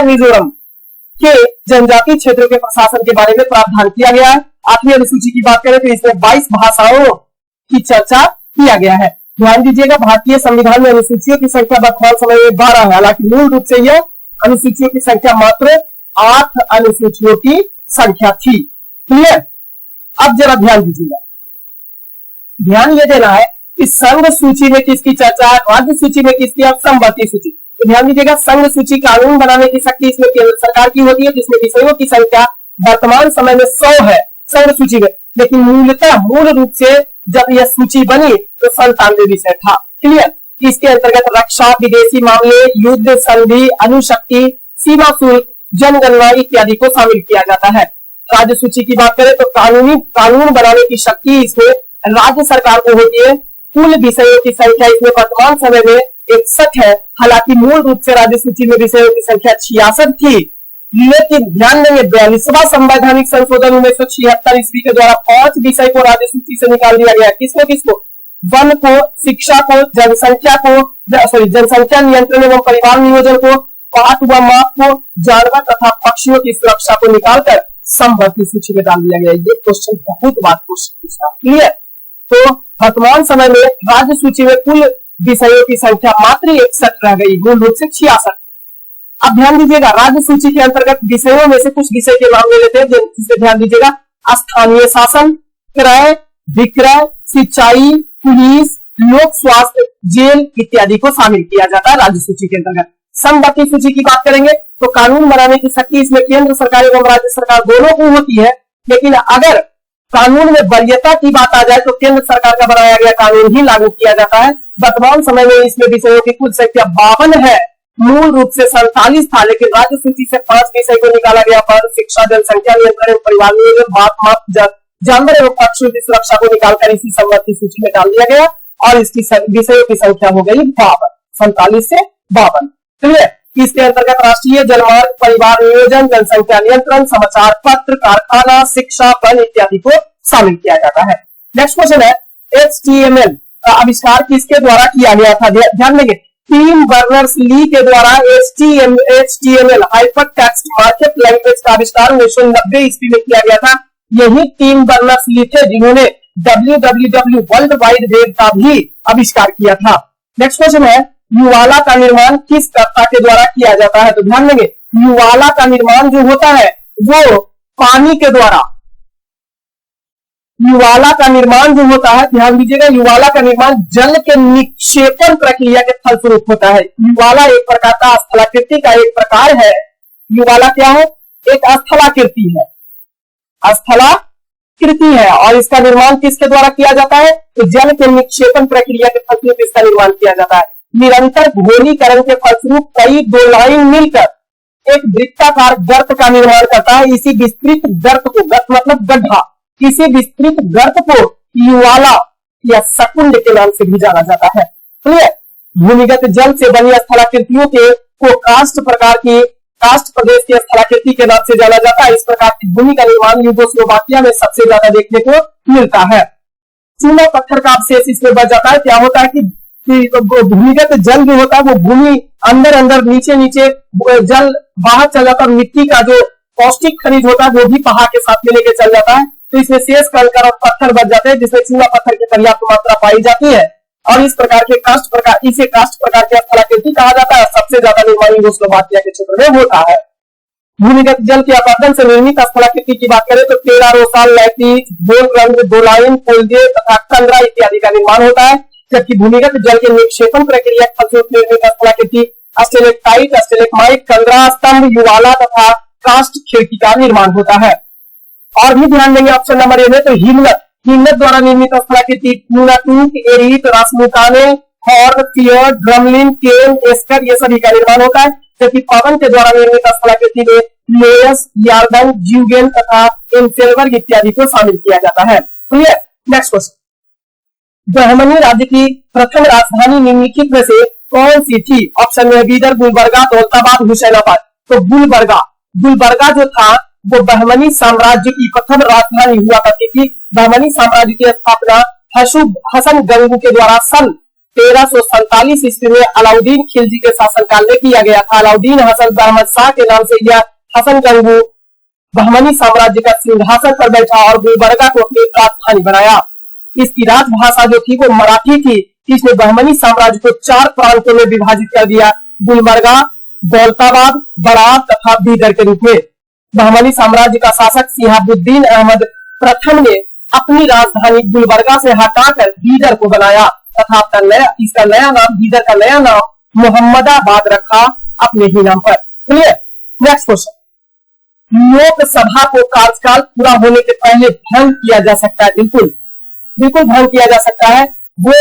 मिजोरम के जनजाति क्षेत्रों के प्रशासन के बारे में प्रावधान किया गया है। 8वीं अनुसूची की बात करें तो इसमें 22 भाषाओं की चर्चा किया गया है। ध्यान दीजिएगा, भारतीय संविधान में अनुसूचियों की संख्या वर्तमान समय में 12 है, हालांकि मूल रूप से यह अनुसूचियों की संख्या मात्र 8 अनुसूचियों की संख्या थी। क्लियर? अब जरा ध्यान दीजिएगा, ध्यान ये देना है कि संघ सूची में किसकी चर्चा है, राज्य सूची में किसकी, और संवर्ती सूची। तो ध्यान दीजिएगा, संघ सूची कानून बनाने की शक्ति इसमें केंद्र सरकार की होती है, जिसमें विषयों की संख्या वर्तमान समय में 100 है संघ सूची में, लेकिन मूल रूप से जब यह सूची बनी तो 97 विषय था। क्लियर? इसके अंतर्गत रक्षा, विदेशी मामले, युद्ध, संधि, अणुशक्ति, सीमा शुल्क, जनगणना इत्यादि को शामिल किया जाता है। राज्य सूची की बात करें तो कानून बनाने की शक्ति इसमें राज्य सरकार को होती है। कुल विषयों की संख्या इसमें वर्तमान समय में 61 है, हालांकि मूल रूप से राज्य सूची में विषयों की संख्या 66 थी, लेकिन ध्यान देंगे 42वां संवैधानिक संशोधन 1976 ईस्वी के द्वारा 5 विषय को राज्य सूची से निकाल दिया गया। किसको? वन को, शिक्षा को, जनसंख्या नियंत्रण एवं परिवार नियोजन को, पाट व माप को, जानवर तथा पक्षियों की सुरक्षा को निकालकर संवर्ती सूची में डाल दिया गया। ये क्वेश्चन बहुत बार क्वेश्चन पूछा। क्लियर? तो वर्तमान समय में राज्य सूची में कुल विषयों की संख्या मात्र 61 रह गई, मूल रूप से 66। अब ध्यान दीजिएगा, राज्य सूची के अंतर्गत विषयों में से कुछ विषय के नाम ले लेते हैं, जिससे ध्यान दीजिएगा। स्थानीय शासन, क्रय विक्रय, सिंचाई, पुलिस, लोक स्वास्थ्य, जेल इत्यादि को शामिल किया जाता है राज्य सूची के अंतर्गत। समवर्ती सूची की बात करेंगे तो कानून बनाने की शक्ति इसमें केंद्र सरकार एवं राज्य सरकार दोनों को होती है, लेकिन अगर कानून में वरीयता की बात आ जाए तो केंद्र सरकार का बनाया गया कानून ही लागू किया जाता है। वर्तमान समय में इसमें विषयों की कुल संख्या 52 है, मूल रूप से 47 था, लेकिन राज्य सूची से 5 विषय को निकाला गया। पर शिक्षा, जनसंख्या नियंत्रण एवं परिवार नियोजन, बात माप, जानवर एवं पक्षियों की सुरक्षा को निकालकर इसी समवर्ती सूची में डाल दिया गया और इसकी विषयों की संख्या हो गई 52, 47 से 52। क्लियर। इसके अंतर्गत राष्ट्रीय जलमार्ग, परिवार नियोजन, जनसंख्या नियंत्रण, समाचार पत्र, कारखाना, शिक्षा, वन इत्यादि को शामिल किया जाता है। नेक्स्ट क्वेश्चन है HTML का आविष्कार किसके द्वारा किया गया था? ध्यान देंगे, टिम बर्नर्स-ली के द्वारा HTML hyper text markup language का आविष्कार 1990 ईस्वी में किया गया था। यही टिम बर्नर्स-ली थे जिन्होंने www वर्ल्ड वाइड वेब का भी आविष्कार किया था। नेक्स्ट क्वेश्चन है युवाला का निर्माण किस कर्ता के द्वारा किया जाता है? तो ध्यान देंगे, युवाला का निर्माण जो होता है वो पानी के द्वारा, युवाला का निर्माण जो होता है, ध्यान दीजिएगा, युवाला का निर्माण जल के निक्षेपण प्रक्रिया के फलस्वरूप होता है। युवाला एक प्रकार का स्थलाकृति का एक प्रकार है। युवाला क्या है? एक स्थलाकृति है, स्थलाकृति है, और इसका निर्माण किसके द्वारा किया जाता है? तो जल के निक्षेपण प्रक्रिया के फलस्वरूप इसका निर्माण किया जाता है। निरंतर घोलीकरण के फलस्वरूप कई दो लाइन मिलकर एक वृत्ताकार गर्त का निर्माण करता है। इसी विस्तृत गर्त को, गर्त मतलब गड्ढा, इसी विस्तृत गर्त को युवाला या सकुंड के नाम से भी जाना जाता है। क्लियर। भूमिगत जल से बनी स्थलाकृतियों को काष्ठ प्रदेश की स्थलाकृति के नाम से जाना जाता है। इस प्रकार की भूमि का निर्माण यूगोस्लोवाकिया में सबसे ज्यादा देखने को मिलता है। चूना पत्थर का अवशेष इसमें बच जाता है। क्या होता है कि भूमिगत जल जो होता है वो भूमि अंदर नीचे जल बाहर चल जाता है। मिट्टी का जो पौष्टिक खनिज होता है वो भी पहाड़ के साथ में लेके चल जाता है, तो इसमें शेष कंकड़ और पत्थर बच जाते हैं, जिसमें चूना पत्थर की पर्याप्त मात्रा पाई जाती है और इस प्रकार के काष्ठ प्रकार की स्थलाकृति कहा जाता है। सबसे ज्यादा निर्माण यूगोस्लोवाकिया के क्षेत्र में होता है। भूमिगत जल के अपरदन से निर्मित स्थलाकृति की बात करें तो टेरा, रोसाल, लैटिस, बोलरंग, दोलाइन, कोलजे तथा कंदरा इत्यादि का निर्माण होता है। जबकि भूमिगत जल के निक्षेपण प्रक्रिया के फलस्वरूप निर्मित स्थलाकृति स्टेलेक्टाइट, स्टेलेग्माइट, कंदरा, स्तंभ, युवाला तथा काष्ठ खिड़की का निर्माण होता है। और भी ध्यान देंगे ऑप्शन नंबर ए में तो हिमनद द्वारा निर्मित स्थलाकृति टूनाटूक, एरीट, रासमुकाने, हॉर्न, फियोर्ड, ड्रमलिन, केन, एस्कर ये सभी का निर्माण होता है। जबकि पवन के द्वारा निर्मित स्थलाकृति में लेयस, यार्डन, ज्यूगेन तथा इनसेलबर्ग इत्यादि को शामिल किया जाता है। क्लियर। नेक्स्ट क्वेश्चन, बहमनी राज्य की प्रथम राजधानी निम्नलिखित में से कौन सी थी? ऑप्शन में बीदर, गुलबर्गा, दौलताबाद, हुसैनाबाद। तो गुलबर्गा जो था वो बहमनी साम्राज्य की प्रथम राजधानी हुआ करती थी। बहमनी साम्राज्य की स्थापना हसन गंगू के द्वारा सन 1347 ईस्वी में अलाउद्दीन खिलजी के शासनकाल में किया गया था। अलाउद्दीन हसन अहमद शाह के नाम से यह हसन गंगू बहमनी साम्राज्य का सिंहासन पर बैठा और गुलबर्गा को अपनी राजधानी बनाया। इसकी राजभाषा जो थी वो मराठी थी। इसने बहमनी साम्राज्य को 4 प्रांतों में विभाजित कर दिया, गुलबर्गा, दौलताबाद, बरात तथा बीदर के रूप में। बहमनी साम्राज्य का शासक सिहाबुद्दीन अहमद प्रथम ने अपनी राजधानी गुलबर्गा से हटाकर बीदर को बनाया तथा इसका नया नाम, बीदर का नया नाम मोहम्मदाबाद रखा अपने ही नाम पर। क्लियर। नेक्स्ट क्वेश्चन, लोकसभा को कार्यकाल पूरा होने के पहले भंग किया जा सकता है? बिल्कुल भंग किया जा सकता है। वो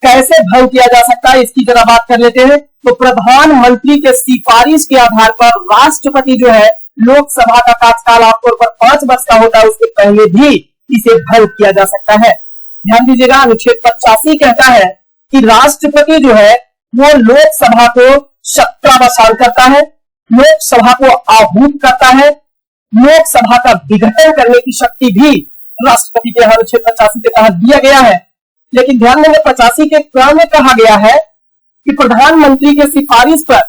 कैसे भंग किया जा सकता है इसकी जरा बात कर लेते हैं। तो प्रधानमंत्री के सिफारिश के आधार पर राष्ट्रपति जो है लोकसभा का कार्यकाल आमतौर पर 5 वर्ष का होता है, उसके पहले भी इसे भंग किया जा सकता है। ध्यान दीजिएगा, अनुच्छेद 85 कहता है कि राष्ट्रपति जो है वो लोकसभा को शक्रावसान करता है, लोकसभा को आहूत करता है, लोकसभा का विघटन करने की शक्ति भी राष्ट्रपति के अनुच्छेद 85 के तहत दिया गया है। लेकिन ध्यान देंगे 85 के क्रम में कहा गया है कि प्रधानमंत्री के सिफारिश पर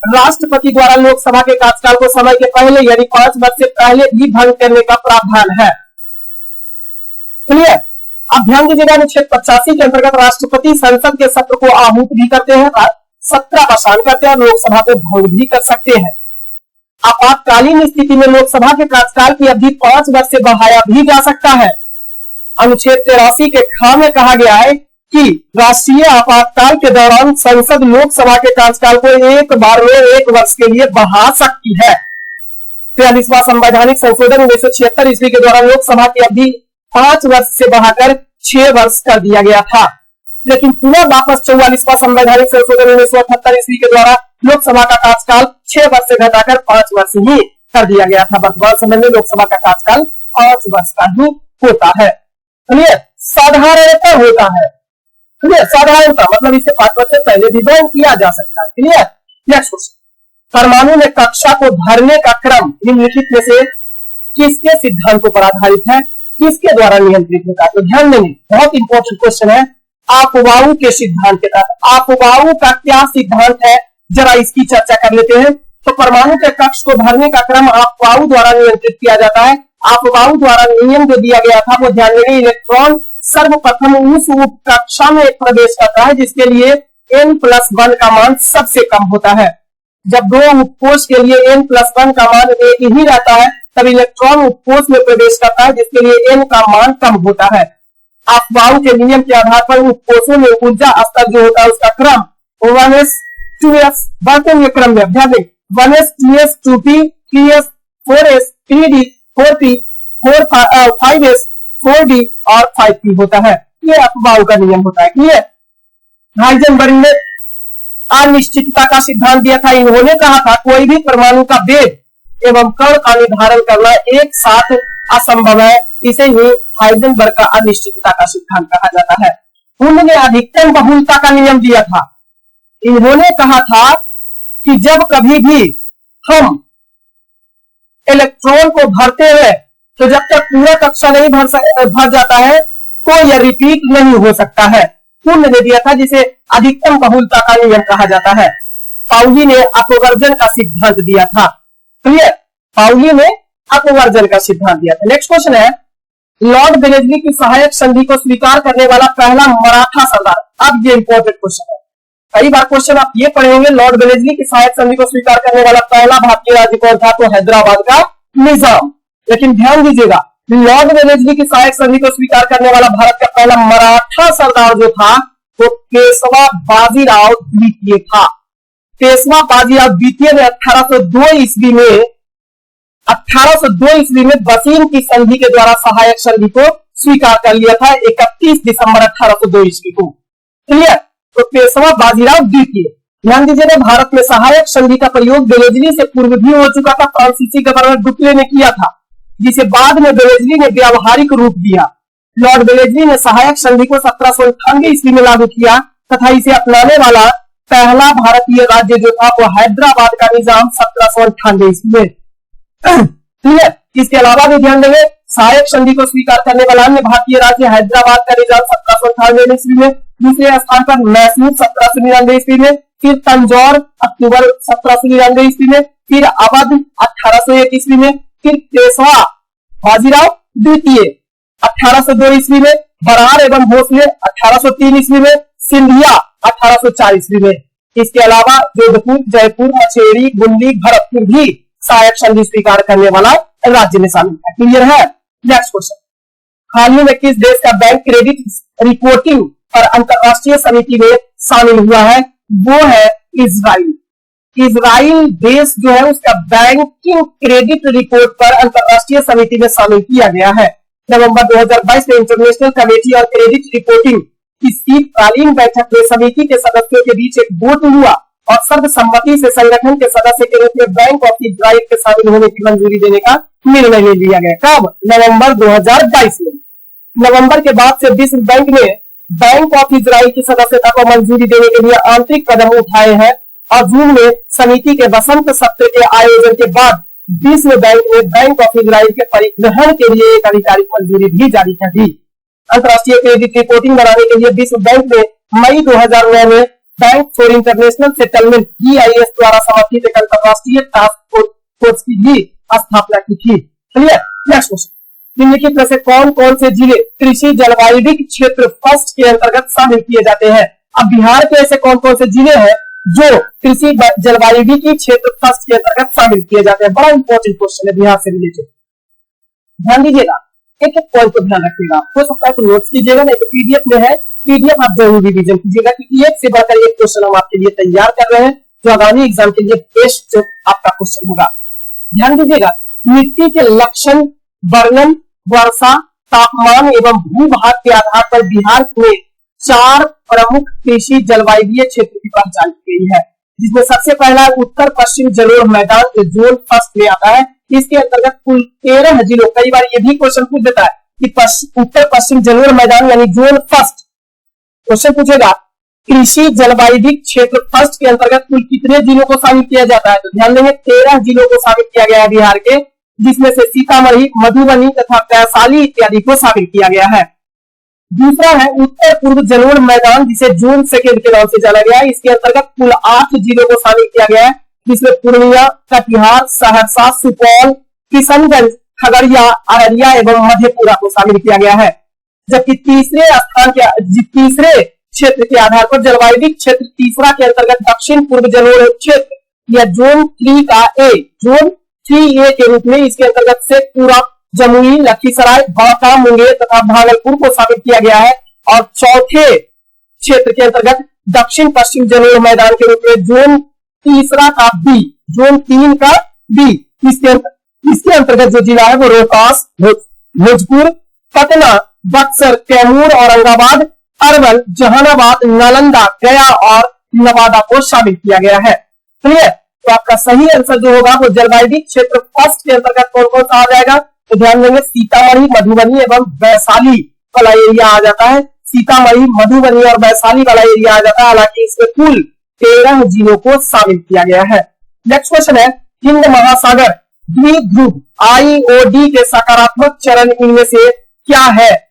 राष्ट्रपति द्वारा लोकसभा के कार्यकाल को समय के पहले यानी 5 वर्ष से पहले भी भंग करने का प्रावधान है। क्लियर। अब ध्यान दीजिएगा, अनुच्छेद 85 के अंतर्गत राष्ट्रपति संसद के सत्र को आहूत भी करते हैं, सत्रावसान करते हैं और लोकसभा को भंग भी कर सकते हैं। आपातकालीन स्थिति में लोकसभा के कार्यकाल की अवधि 5 वर्ष से बढ़ाया भी जा सकता है। अनुच्छेद 83 के ख में कहा गया है कि राष्ट्रीय आपातकाल के दौरान संसद लोकसभा के कार्यकाल को एक बार में 1 वर्ष के लिए बढ़ा सकती है। 43वां संवैधानिक संशोधन 1976 ईस्वी के द्वारा लोकसभा की अवधि 5 वर्ष से बढ़ाकर 6 वर्ष कर दिया गया था, लेकिन पुनः वापस 44वां संवैधानिक संशोधन 1978 ईस्वी के द्वारा लोकसभा का कार्यकाल 6 वर्ष से घटाकर 5 वर्ष ही कर दिया गया था। वर्तमान समय में लोकसभा का कार्यकाल 5 वर्ष का ही होता है। क्लियर? साधारणता होता है। क्लियर? साधारणता मतलब इसे 5 वर्ष से पहले भी ग्रहण किया जा सकता है। क्लियर? नेक्स्ट क्वेश्चन, परमाणु में कक्षा को भरने का क्रम निम्नलिखित में से किसके सिद्धांतों पर आधारित है, किसके द्वारा नियंत्रित होता है? तो ध्यान देंगे, बहुत इंपॉर्टेंट क्वेश्चन है। आपबाऊ के सिद्धांत के तहत, आपबाऊ का क्या सिद्धांत है, जरा इसकी चर्चा कर लेते हैं। तो परमाणु के कक्ष को भरने का क्रम आपबाऊ द्वारा नियंत्रित किया जाता है। आपबाऊ द्वारा नियम जो दिया गया था वो ध्यान देंगे, इलेक्ट्रॉन सर्वप्रथम उस उप कक्षा में प्रवेश करता है जिसके लिए n+1 का मान सबसे कम होता है। जब दो उपकोष के लिए n+1 का मान एक ही रहता है तब इलेक्ट्रॉन उपकोष में प्रवेश करता है जिसके लिए n का मान कम होता है। आपबाऊ के नियम के आधार पर उपकोषों में ऊर्जा स्तर जो होता है उसका क्रम 1s 2s बढ़ते हुए क्रम में, ध्यान दें 1s 2s 2p 3s 4s 3d 4p 5s 4d और 5p होता है। ये आपबाऊ का नियम होता है। क्लियर? हाइजेनबर्ग ने अनिश्चितता का सिद्धांत दिया था। इन्होंने कहा था कोई भी परमाणु का वेग एवं कण का निर्धारण करना एक साथ असंभव है, इसे ही हाइजेनबर्ग का अनिश्चितता का सिद्धांत कहा जाता है। उन्होंने अधिकतम बहुलता का नियम दिया था। इन्होंने कहा था कि जब कभी भी हम इलेक्ट्रॉन को भरते हैं तो जब तक पूरा कक्षा नहीं भर जाता है तो यह रिपीट नहीं हो सकता है। उन्होंने दिया था जिसे अधिकतम बहुलता का नियम कहा जाता है। पाउली ने अपवर्जन का सिद्धांत दिया था। क्लियर? पाउली ने अपवर्जन का सिद्धांत दिया था। नेक्स्ट क्वेश्चन है, लॉर्ड वेलेस्ली की सहायक संधि को स्वीकार करने वाला पहला मराठा सरदार। अब ये इंपॉर्टेंट क्वेश्चन है, कई बार क्वेश्चन आप ये पढ़ेंगे, लॉर्ड वेलेस्ली की सहायक संधि को स्वीकार करने वाला पहला भारतीय राज्य कौन था? तो हैदराबाद का निजाम। लेकिन ध्यान दीजिएगा, लॉर्ड वेलेस्ली की सहायक संधि को स्वीकार करने वाला भारत का पहला मराठा सरदार जो था वो पेशवा बाजीराव द्वितीय था। पेशवा बाजीराव द्वितीय ने 1802 ईस्वी में बसीन की संधि के द्वारा सहायक संधि को स्वीकार कर लिया था 31 दिसंबर 1802 ईस्वी को। क्लियर? तो पेशवा बाजीराव द्वितीय। ध्यान दीजिएगा, भारत में सहायक संधि का प्रयोग वेलेस्ली से पूर्व भी हो चुका था। फ्रांसीसी गवर्नर डुप्ले ने किया था जिसे बाद में वेलेस्ली ने व्यावहारिक रूप दिया। लॉर्ड वेलेस्ली ने सहायक संधि को 1798 ईस्वी में लागू किया तथा इसे अपनाने वाला पहला भारतीय राज्य जो था वो हैदराबाद का निजाम 1798 ईस्वी में। क्लियर? इसके अलावा भी ध्यान देंगे, सहायक संधि को स्वीकार करने वाला अन्य भारतीय राज्य हैदराबाद का निजाम 1798 ईस्वी में, दूसरे स्थान पर मैसूर 1799 ईस्वी में, फिर तंजौर अक्टूबर 1799 ईस्वी में, फिर अवध 1801 ईस्वी में, फिर पेशवा बाजीराव द्वितीय 1802 ईस्वी में, बरार एवं भोसले 1803 ईस्वी में, सिंधिया 1804 ईस्वी में। इसके अलावा जोधपुर, जयपुर, मछेरी, गुंडी, भरतपुर भी सहायक संधि स्वीकार करने वाला राज्य में शामिल है। क्लियर है? नेक्स्ट क्वेश्चन, हाल ही में किस देश का बैंक क्रेडिट रिपोर्टिंग पर अंतरराष्ट्रीय समिति में शामिल हुआ है? वो है इजराइल। इजराइल देश जो है उसका बैंकिंग क्रेडिट रिपोर्ट पर अंतरराष्ट्रीय समिति में शामिल किया गया है। नवंबर 2022 में इंटरनेशनल कमेटी और क्रेडिट रिपोर्टिंग की शीतकालीन बैठक में समिति के सदस्यों के बीच एक वोट हुआ और सर्वसम्मति से संगठन के सदस्य के रूप में बैंक ऑफ इजराइल के शामिल होने की मंजूरी देने का निर्णय ले लिया गया। कब? नवंबर 2022 में। नवंबर के बाद से विश्व बैंक ने बैंक ऑफ इजराइल की सदस्यता को मंजूरी देने के लिए आंतरिक कदम उठाए हैं और जून में समिति के वसंत सत्र के आयोजन के बाद विश्व बैंक ने बैंक ऑफ इजराइल के परिग्रहण के लिए एक आधिकारिक मंजूरी भी जारी कर दी। अंतरराष्ट्रीय क्रेडिट रिपोर्टिंग बनाने के लिए विश्व बैंक ने मई 2009 में bank for international settlement BIS द्वारा समर्थित एक अंतरराष्ट्रीय टास्क फोर्स की भी स्थापना की थी। क्लियर? नेक्स्ट क्वेश्चन, निम्नलिखित में से कौन कौन से जिले कृषि जलवायु क्षेत्र फर्स्ट के अंतर्गत शामिल किए जाते हैं? अब बिहार के ऐसे कौन कौन से जिले हैं जो कृषि जलवायु की क्षेत्र फर्स्ट के अंतर्गत शामिल किए जाते हैं? बड़ा इंपॉर्टेंट क्वेश्चन है बिहार से रिलेटेड। ध्यान दीजिएगा, एक एक पॉइंट को ध्यान रखिएगा। हो सकता है तो नोट्स कीजिएगा, नहीं तो PDF में है, पीडीएफ आप जरूर रिवीजन कीजिएगा, क्योंकि एक से बढ़कर एक क्वेश्चन हम आपके लिए तैयार कर रहे हैं, जो आगामी एग्जाम के लिए बेस्ट आपका क्वेश्चन होगा। ध्यान दीजिएगा, मिट्टी के लक्षण, वर्णन, वर्षा, तापमान एवं भूभाग के आधार पर बिहार में 4 प्रमुख कृषि जलवायु क्षेत्र की पहचान की गई है, जिसमें सबसे पहला उत्तर पश्चिम जलोढ़ मैदान जो जोन फर्स्ट में आता है। इसके अंतर्गत कुल 13 जिलों, कई बार ये भी क्वेश्चन पूछ देता है कि उत्तर पश्चिम जलोढ़ मैदान यानी जोन फर्स्ट क्वेश्चन पूछेगा, कृषि जलवायु क्षेत्र फर्स्ट के अंतर्गत कुल कितने जिलों को शामिल किया जाता है? तो ध्यान देंगे 13 जिलों को शामिल किया गया है बिहार के, जिसमें से सीतामढ़ी, मधुबनी तथा वैशाली इत्यादि को शामिल किया गया है। दूसरा है उत्तर पूर्व जलोढ़ मैदान, जिसे जोन सेकेंड के नाम से जाना गया है। इसके अंतर्गत कुल 8 जिलों को शामिल किया गया है, जिसमें पूर्णिया, कटिहार, सहरसा, सुपौल, किशनगंज, खगड़िया, अररिया एवं मधेपुरा को शामिल किया गया है। जबकि तीसरे क्षेत्र के आधार पर जलवायु क्षेत्र तीसरा के अंतर्गत दक्षिण पूर्व जलोढ़ क्षेत्र या जोन 3 का ए, जोन 3A के रूप में इसके अंतर्गत शेखपुरा, जमुई, लखीसराय, बांका, मुंगेर तथा भागलपुर को शामिल किया गया है। और चौथे क्षेत्र के अंतर्गत दक्षिण पश्चिम जलोढ़ मैदान के रूप में जोन तीसरा का बी, जोन 3 का बी, इसके अंतर्गत जो जिला है वो रोहतास, भोजपुर, पटना, बक्सर, कैमूर, औरंगाबाद, अरवल, जहानाबाद, नालंदा, गया और नवादा को शामिल किया गया है। क्लियर? तो आपका सही आंसर जो होगा वो जलवायु क्षेत्र फर्स्ट के अंतर्गत कौन कौन सा आ जाएगा? तो ध्यान देंगे सीतामढ़ी, मधुबनी एवं वैशाली वाला एरिया आ जाता है। सीतामढ़ी, मधुबनी और वैशाली वाला एरिया आ जाता है। हालांकि इसमें कुल 13 जिलों को शामिल किया गया है। नेक्स्ट क्वेश्चन है, हिंद महासागर द्विध्रुव IOD के सकारात्मक चरण इनमें से क्या है?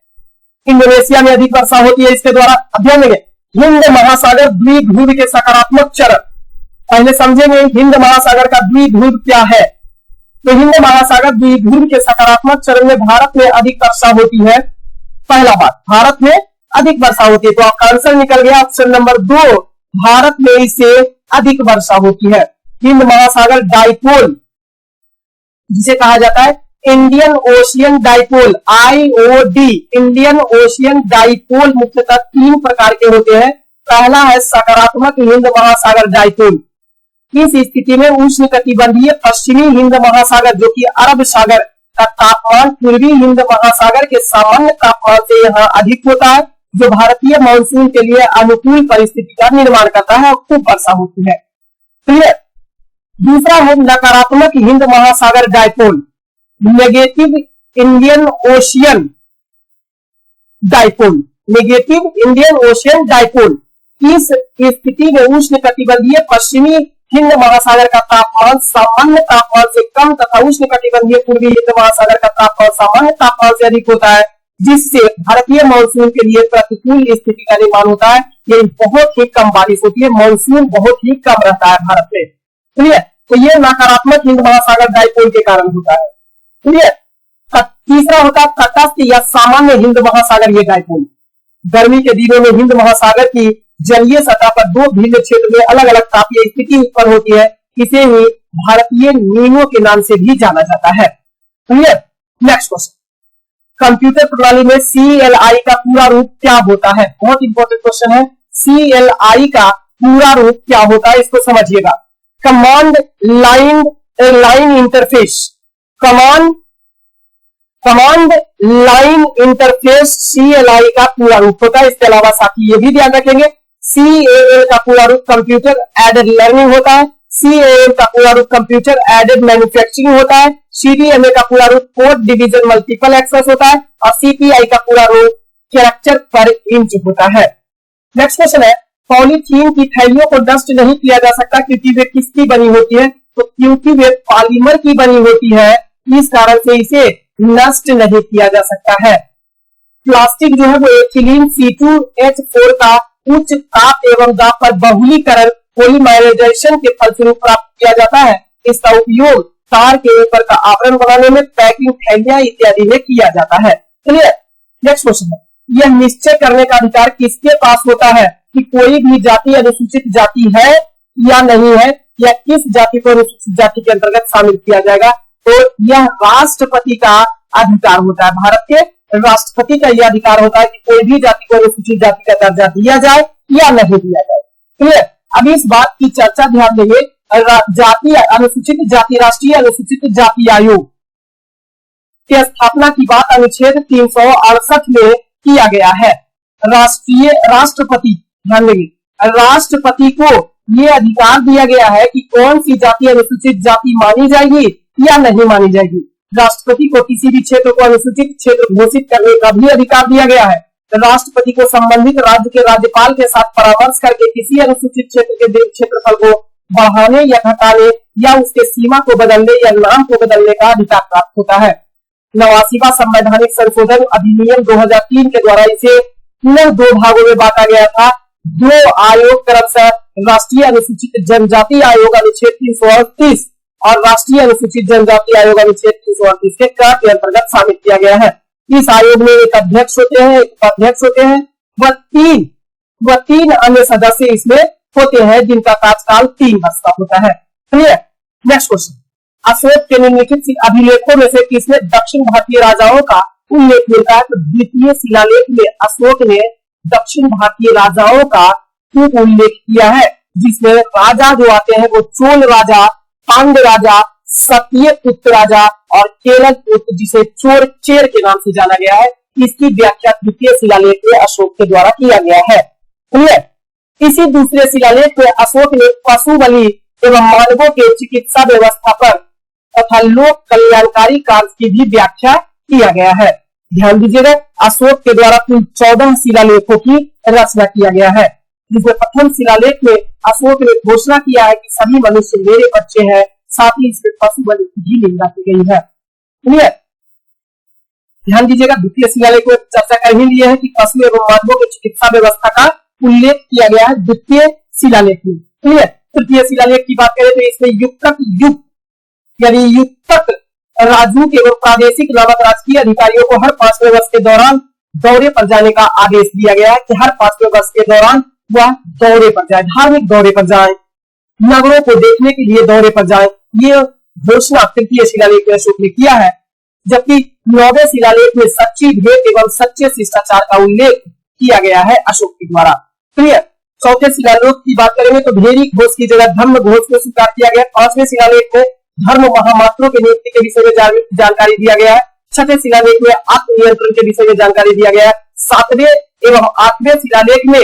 इंडोनेशिया में अधिक वर्षा होती है इसके द्वारा। अध्ययन देंगे हिंद महासागर द्विध्रुव के सकारात्मक चरण। पहले समझेंगे हिंद महासागर का द्विध्रुव क्या है। तो हिंद महासागर द्विध्रुव के सकारात्मक चरण में भारत में अधिक वर्षा होती है। पहला बात, भारत में अधिक वर्षा होती है, तो आपका आंसर निकल गया ऑप्शन नंबर 2, भारत में इससे अधिक वर्षा होती है। हिंद महासागर डाइपोल, जिसे कहा जाता है Indian ocean dipole, IOD, Indian ocean dipole, मुख्यतः 3 प्रकार के होते हैं। पहला है सकारात्मक हिंद महासागर डाइपोल। इस स्थिति में उष्णकटिबंधीय पश्चिमी हिंद महासागर, जो कि अरब सागर का तापमान पूर्वी हिंद महासागर के सामान्य तापमान से यहाँ अधिक होता है, जो भारतीय मानसून के लिए अनुकूल परिस्थिति का निर्माण करता है और खूब वर्षा होती है। क्लियर? दूसरा है नकारात्मक हिंद महासागर dipole, negative Indian ocean dipole, negative Indian ocean dipole. इस स्थिति में उष्णकटिबंधीय पश्चिमी हिंद महासागर का तापमान सामान्य तापमान से कम तथा उष्णकटिबंधीय पूर्वी हिंद महासागर का तापमान सामान्य तापमान से अधिक होता है, जिससे भारतीय मानसून के लिए प्रतिकूल स्थिति का निर्माण होता है। ये बहुत ही कम बारिश होती है, मानसून बहुत ही कम रहता है भारत में। क्लियर? तो ये नकारात्मक हिंद महासागर डाइपोल के कारण होता है। क्लियर? तीसरा होता है तटस्थ या सामान्य हिंद महासागर ये डाइपोल। गर्मी के दिनों में हिंद महासागर की जलीय सतह पर 2 भिन्न क्षेत्र में अलग अलग तापीय स्थिति उत्पन्न होती है। इसे ही भारतीय नीमो के नाम से भी जाना जाता है। क्लियर? नेक्स्ट क्वेश्चन, कंप्यूटर प्रणाली में CLI का पूरा रूप क्या होता है? बहुत इंपॉर्टेंट क्वेश्चन है। CLI का पूरा रूप क्या होता है, इसको समझिएगा। Command line interface, command line interface CLI का पूरा रूप होता है। इसके अलावा साथी ये भी ध्यान रखेंगे, CAL का पूरा रूप कंप्यूटर एडेड लर्निंग होता है। CAM का पूरा रूप कंप्यूटर एडेड मैन्युफैक्चरिंग होता है। CDMA का पूरा रूप कोड डिवीजन मल्टीपल एक्सेस होता है। और CPI का पूरा रूप कैरेक्टर पर इंच होता है। नेक्स्ट क्वेश्चन है, पॉलीथीन की थैलियों को नष्ट नहीं किया जा सकता क्योंकि वे किसकी बनी होती है? तो क्योंकि वे पॉलीमर की बनी होती है, इस कारण से इसे नष्ट नहीं किया जा सकता है। प्लास्टिक जो है वो एथिलीन C2H4 का उच्च ताप एवं दाब पर बहुलीकरण पॉलीमराइजेशन के फलस्वरूप प्राप्त किया जाता है। इसका उपयोग तार के ऊपर का आवरण बनाने में, पैकिंग, थैलियां इत्यादि में किया जाता है। क्लियर? नेक्स्ट क्वेश्चन है, यह निश्चय करने का अधिकार किसके पास होता है कि कोई भी जाति अनुसूचित जाति है या नहीं है, या किस जाति को अनुसूचित जाति के अंतर्गत शामिल किया जाएगा? तो यह राष्ट्रपति का अधिकार होता है। भारत के राष्ट्रपति का यह अधिकार होता है कि कोई भी जाति को अनुसूचित जाति का दर्जा दिया जाए या नहीं दिया जाए। क्लियर। अब इस बात की चर्चा ध्यान देंगे, जाति अनुसूचित जाति राष्ट्रीय अनुसूचित जाति आयोग की स्थापना की बात अनुच्छेद 368 में किया गया है। राष्ट्रपति ध्यान देंगे, राष्ट्रपति को यह अधिकार दिया गया है कि कौन सी जाति अनुसूचित जाति मानी जाएगी या नहीं मानी जाएगी। राष्ट्रपति को किसी भी क्षेत्र को अनुसूचित क्षेत्र घोषित करने का भी अधिकार दिया गया है। राष्ट्रपति को संबंधित राज्य के राज्यपाल के साथ परामर्श करके किसी अनुसूचित क्षेत्र के क्षेत्रफल को बढ़ाने या घटाने या उसके सीमा को बदलने या नाम को बदलने का अधिकार प्राप्त होता है। 89वां संवैधानिक संशोधन अधिनियम 2003 के द्वारा इसे पुनः 2 भागों में बांटा गया था। 2 आयोग क्रमशः राष्ट्रीय अनुसूचित जनजाति आयोग अनुच्छेद 338 और राष्ट्रीय अनुसूचित जनजाति आयोग अनुच्छेद 338 के के अंतर्गत शामिल किया गया है। इस आयोग में एक अध्यक्ष होते हैं, एक उपाध्यक्ष होते हैं व 3 अन्य सदस्य इसमें होते हैं जिनका कार्यकाल 3 वर्ष का होता है। क्लियर। नेक्स्ट क्वेश्चन, अशोक के निम्नलिखित अभिलेखों में से किसने दक्षिण भारतीय राजाओं का उल्लेख मिलता है? तो द्वितीय शिलालेख में अशोक ने दक्षिण भारतीय राजाओं का खूब उल्लेख किया है, जिसमें राजा जो आते हैं वो चोल राजा, पांड्य राजा, सत्यपुत्र राजा और केरल पुत्र जिसे चेर के नाम से जाना गया है। इसकी व्याख्या द्वितीय शिलालेख में अशोक के द्वारा किया गया है। क्लियर। इसी दूसरे शिलालेख में अशोक ने पशु बलि एवं मानवों के चिकित्सा व्यवस्था पर तथा लोक कल्याणकारी कार्य की भी व्याख्या किया गया है। ध्यान दीजिएगा, अशोक के द्वारा कुल 14 शिलालेखों की रचना किया गया है, जिसमें प्रथम शिलालेख में अशोक ने घोषणा किया है कि सभी मनुष्य मेरे बच्चे हैं, साथ ही इसमें पशु बलि की भी निंदा की गई है। क्लियर। ध्यान दीजिएगा, द्वितीय शिलालेख में चर्चा कर ही लिया है कि पशु एवं मानवों की चिकित्सा व्यवस्था का उल्लेख किया गया है द्वितीय शिलालेख में। क्लियर। तृतीय शिलालेख की बात करें तो इसमें युक्त यानी युक्तक राजदूत एवं प्रादेशिक नामक राजकीय अधिकारियों को हर 5वें वर्ष के दौरान दौरे पर जाने का आदेश दिया गया है कि हर 5वें वर्ष के दौरान वह दौरे पर जाए, धार्मिक दौरे पर जाए, नगरों को देखने के लिए दौरे पर जाए। ये घोषणा तृतीय शिलालेख में अशोक ने किया है। जबकि 9वें शिलालेख में सच्ची भेंट एवं सच्चे शिष्टाचार का उल्लेख किया गया है अशोक के द्वारा। क्लियर। चौथे शिलालेख की बात करेंगे तो भेरी घोष की जगह धर्म घोष को स्वीकार किया गया। 5वें शिलालेख में धर्म महामात्रों के नियुक्ति के विषय में जानकारी दिया गया है। 6वें शिलालेख में आत्मनियंत्रण के विषय में जानकारी दिया गया है। 7वें एवं 8वें शिलालेख में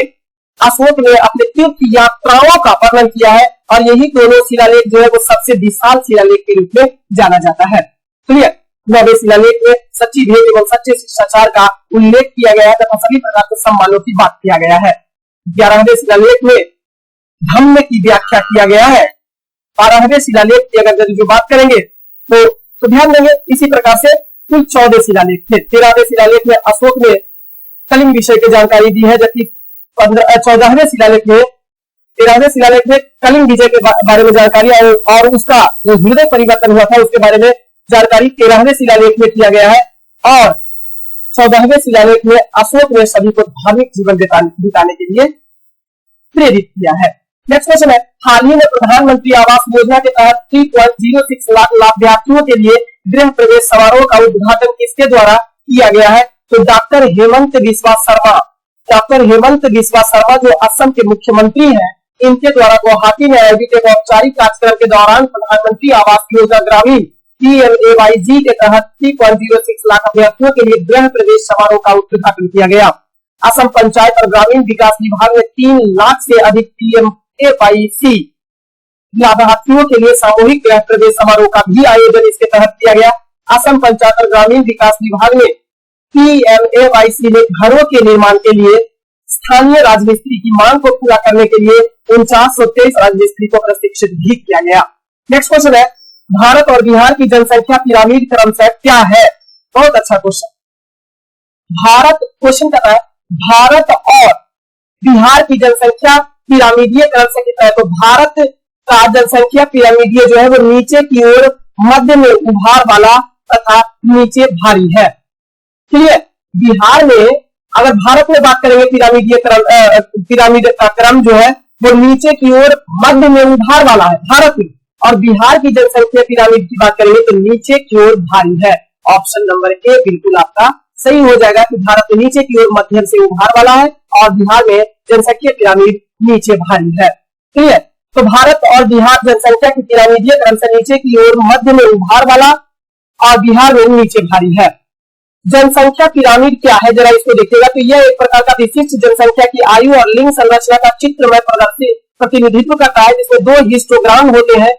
अशोक ने अपने तीर्थ यात्राओं का वर्णन किया है और यही दोनों शिलालेख जो है वो सबसे विशाल शिलालेख के रूप में जाना जाता है। क्लियर। 9वें शिलालेख में सच्ची भेंट एवं सच्चे शिष्टाचार का उल्लेख किया गया है तथा सभी प्रकार के सम्मानों की बात किया गया है। 11वें शिलालेख में धम्म की व्याख्या किया गया है। 12वें शिलालेख की अगर जो बात करेंगे तो ध्यान देंगे इसी प्रकार से कुल 14 शिलालेख थे। 13वें शिलालेख में अशोक ने कलिंग विषय की जानकारी दी है, जबकि 13वें शिलालेख में कलिंग विजय के बारे में जानकारी और उसका जो हृदय परिवर्तन हुआ था उसके बारे में जानकारी 13वें शिलालेख में किया गया है। और 14वें शिलालेख में अशोक ने सभी को धार्मिक जीवन बिताने के लिए प्रेरित किया है। नेक्स्ट क्वेश्चन है, हाल ही में प्रधानमंत्री आवास योजना के तहत 3.06 लाख लाभार्थियों के लिए गृह प्रवेश समारोह का उद्घाटन किसके द्वारा किया गया है? तो डॉक्टर हेमंत बिस्वा शर्मा जो असम के मुख्यमंत्री हैं, इनके द्वारा गुवाहाटी में आयोजित एक औपचारिक कार्यक्रम के दौरान प्रधानमंत्री आवास योजना ग्रामीण PMAYG के तहत 3.06 लाख अभ्यर्थियों के लिए गृह प्रवेश समारोह का उद्घाटन किया गया। असम पंचायत और ग्रामीण विकास विभाग ने 3 लाख से अधिक PMAYG लाभार्थियों के लिए सामूहिक गृह प्रवेश समारोह का भी आयोजन इसके तहत किया गया। असम पंचायत और ग्रामीण विकास विभाग ने PMAYG में घरों के निर्माण के लिए स्थानीय राजमिस्त्री की मांग को पूरा करने के लिए 4923 राजमिस्त्री को प्रशिक्षित भी किया गया। नेक्स्ट क्वेश्चन है, भारत और बिहार की जनसंख्या पिरामिड क्रमशः क्या है? बहुत अच्छा क्वेश्चन। क्वेश्चन कहता है भारत और बिहार की जनसंख्या पिरामिडीय क्रम से कितना है? तो भारत का जनसंख्या पिरामिडीय जो है वो नीचे की ओर मध्य में उभार वाला तथा नीचे भारी है। क्लियर। बिहार में अगर भारत में बात करेंगे पिरामिड का क्रम जो है वो नीचे की ओर मध्य में उभार वाला है भारत में, और बिहार की जनसंख्या पिरामिड की बात करेंगे तो नीचे की ओर भारी है। ऑप्शन नंबर ए बिल्कुल आपका सही हो जाएगा कि भारत नीचे की ओर मध्यम से उभार वाला है और बिहार में जनसंख्या पिरामिड नीचे भारी है। क्लियर? तो भारत और बिहार जनसंख्या की पिरामिडीय क्रम से नीचे की ओर मध्य में उभार वाला और बिहार में नीचे भारी है। जनसंख्या पिरामिड क्या है, जरा इसको देखिएगा। तो यह एक प्रकार का विशिष्ट जनसंख्या की आयु और लिंग संरचना का चित्रमय प्रतिनिधित्व करता है, जिसमें दो हिस्टोग्राम होते हैं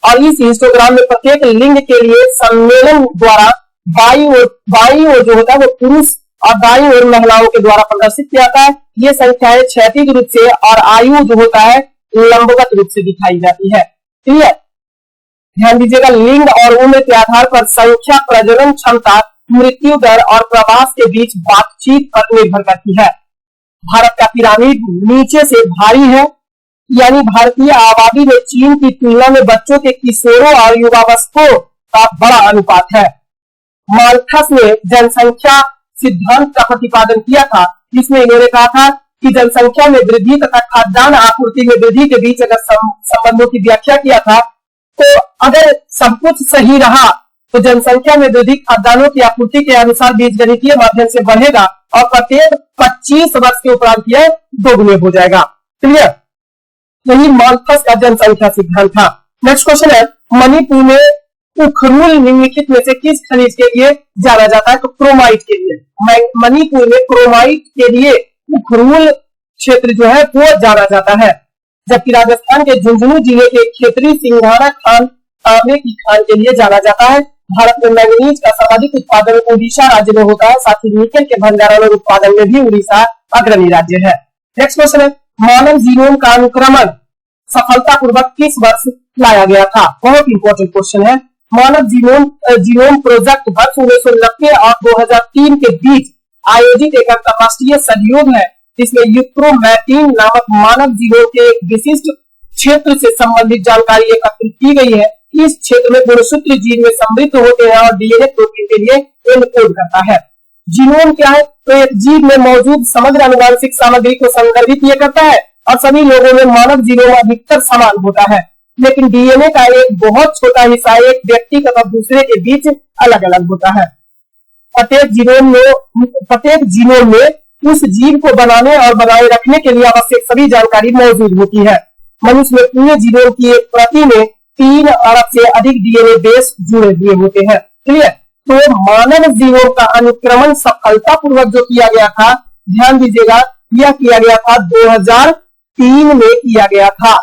और इस हिस्टोग्राम में प्रत्येक लिंग के लिए सम्मेलन द्वारा बाई ओर जो होता है वो पुरुष और दाई ओर महिलाओं के द्वारा प्रदर्शित किया जाता है। ये संख्याएं क्षैतिज रूप से और आयु जो होता है लंबवत रूप से दिखाई जाती है। ठीक है, ध्यान दीजिएगा। लिंग और उम्र के आधार पर संख्या प्रजनन क्षमता, मृत्यु दर और प्रवास के बीच बातचीत पर निर्भर करती है। भारत का पिरामिड नीचे से भारी है, यानी भारतीय आबादी में चीन की तुलना में बच्चों के किशोरों और युवावस्थों का बड़ा अनुपात है। माल्थस ने जनसंख्या सिद्धांत का प्रतिपादन किया था, जिसमें इन्होंने कहा था कि जनसंख्या में वृद्धि तथा खाद्यान्न आपूर्ति में वृद्धि के बीच अगर संबंधों की व्याख्या किया था, तो अगर सब कुछ सही रहा तो जनसंख्या में वृद्धि खाद्यान्नों की आपूर्ति के अनुसार बीजगणितीय माध्यम से बढ़ेगा और प्रत्येक 25 वर्ष के उपरांत यह दोगुने हो जाएगा। क्लियर? यही माल्थस का जनसंख्या सिद्धांत था। नेक्स्ट क्वेश्चन है, मणिपुर में उखरुल निम्नलिखित में से किस खनिज के लिए जाना जाता है? तो क्रोमाइट के लिए। मणिपुर में क्रोमाइट के लिए उखरुल क्षेत्र जो है वो जाना जाता है, जबकि राजस्थान के झुंझुनू जिले के क्षेत्रीय सिंघाड़ा खान तांबे की खान के लिए जाना जाता है। भारत में मैंगनीज का सर्वाधिक उत्पादन उड़ीसा राज्य में होता है, साथ ही निकेल के भंडारण और उत्पादन में भी उड़ीसा अग्रणी राज्य है। नेक्स्ट क्वेश्चन है, मानव जीनोम का अनुक्रमण सफलतापूर्वक किस वर्ष लाया गया था? बहुत इंपॉर्टेंट क्वेश्चन है। मानव जीनोम प्रोजेक्ट वर्ष 1990 और 2003 के बीच आयोजित एक अंतरराष्ट्रीय सहयोग है, जिसमें यूक्रोमैटिन नामक मानव जीनोम के एक विशिष्ट क्षेत्र से संबंधित जानकारी एकत्रित की गई है। इस क्षेत्र में गुणसूत्र जीन में समृद्ध होते हैं और डीएनए प्रोटीन के लिए एन्कोड करता है। जीनोम क्या है? तो एक जीव में मौजूद समग्र आनुवंशिक सामग्री को संदर्भित ये करता है और सभी लोगों में मानव जीनोम अधिकतर समान होता है, लेकिन डीएनए का एक बहुत छोटा हिस्सा एक व्यक्ति तथा दूसरे के बीच अलग अलग होता है। प्रत्येक जीनोम में उस जीव को बनाने और बनाए रखने के लिए आवश्यक सभी जानकारी मौजूद होती है। मनुष्य में पूरे जीनोम की एक प्रति में 3 अरब से अधिक डीएनए बेस जुड़े हुए होते हैं। क्लियर? तो मानव जीनोम का अनुक्रमण सफलतापूर्वक जो किया गया था, ध्यान दीजिएगा, यह किया गया था 2003 में किया गया था।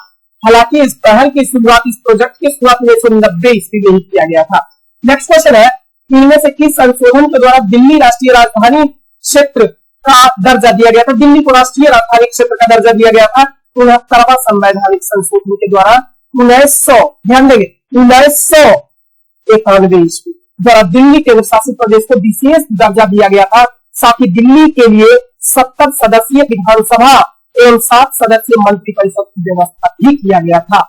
हालांकि इस पहल की शुरुआत, इस प्रोजेक्ट की शुरुआत 1990 ईस्वी में ही किया गया था। नेक्स्ट क्वेश्चन है, इनमें से किस संशोधन के द्वारा दिल्ली राष्ट्रीय राजधानी क्षेत्र का दर्जा दिया गया था? दिल्ली को राष्ट्रीय राजधानी क्षेत्र का दर्जा दिया गया था 69वां संवैधानिक संशोधन के द्वारा 1900, ध्यान देंगे 1991 ईस्वी द्वारा दिल्ली केंद्र शासित प्रदेश को विशेष दर्जा दिया गया था। साथ ही दिल्ली के लिए 70 सदस्यीय विधानसभा एवं 7 सदस्यीय मंत्रिपरिषद की व्यवस्था भी किया गया था।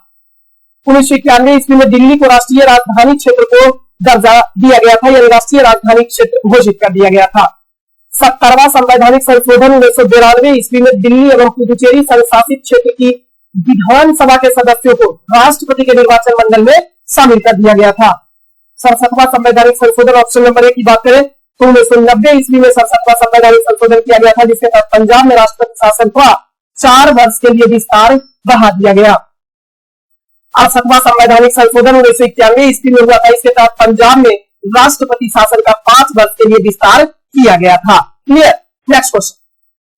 1991 ईस्वी में दिल्ली को राष्ट्रीय राजधानी क्षेत्र को दर्जा दिया गया था, यानी राष्ट्रीय राजधानी क्षेत्र घोषित कर दिया गया था। 70वां संवैधानिक संशोधन 1992 ईस्वी में दिल्ली एवं पुदुचेरी संघ शासित क्षेत्र की विधानसभा के सदस्यों को राष्ट्रपति के निर्वाचन मंडल में शामिल कर दिया गया था। 67वां संवैधानिक संशोधन ऑप्शन नंबर 1 की बात करें तो 1990 ईस्वी में 67वां संवैधानिक संशोधन किया गया था, जिसके तहत पंजाब में राष्ट्रपति शासन का 4 वर्ष के लिए विस्तार बढ़ा दिया गया। 68वां संवैधानिक संशोधन 1991 ईस्वी में हुआ था, इसके तहत पंजाब में राष्ट्रपति शासन का 5 वर्ष के लिए विस्तार किया गया था। क्लियर? नेक्स्ट क्वेश्चन,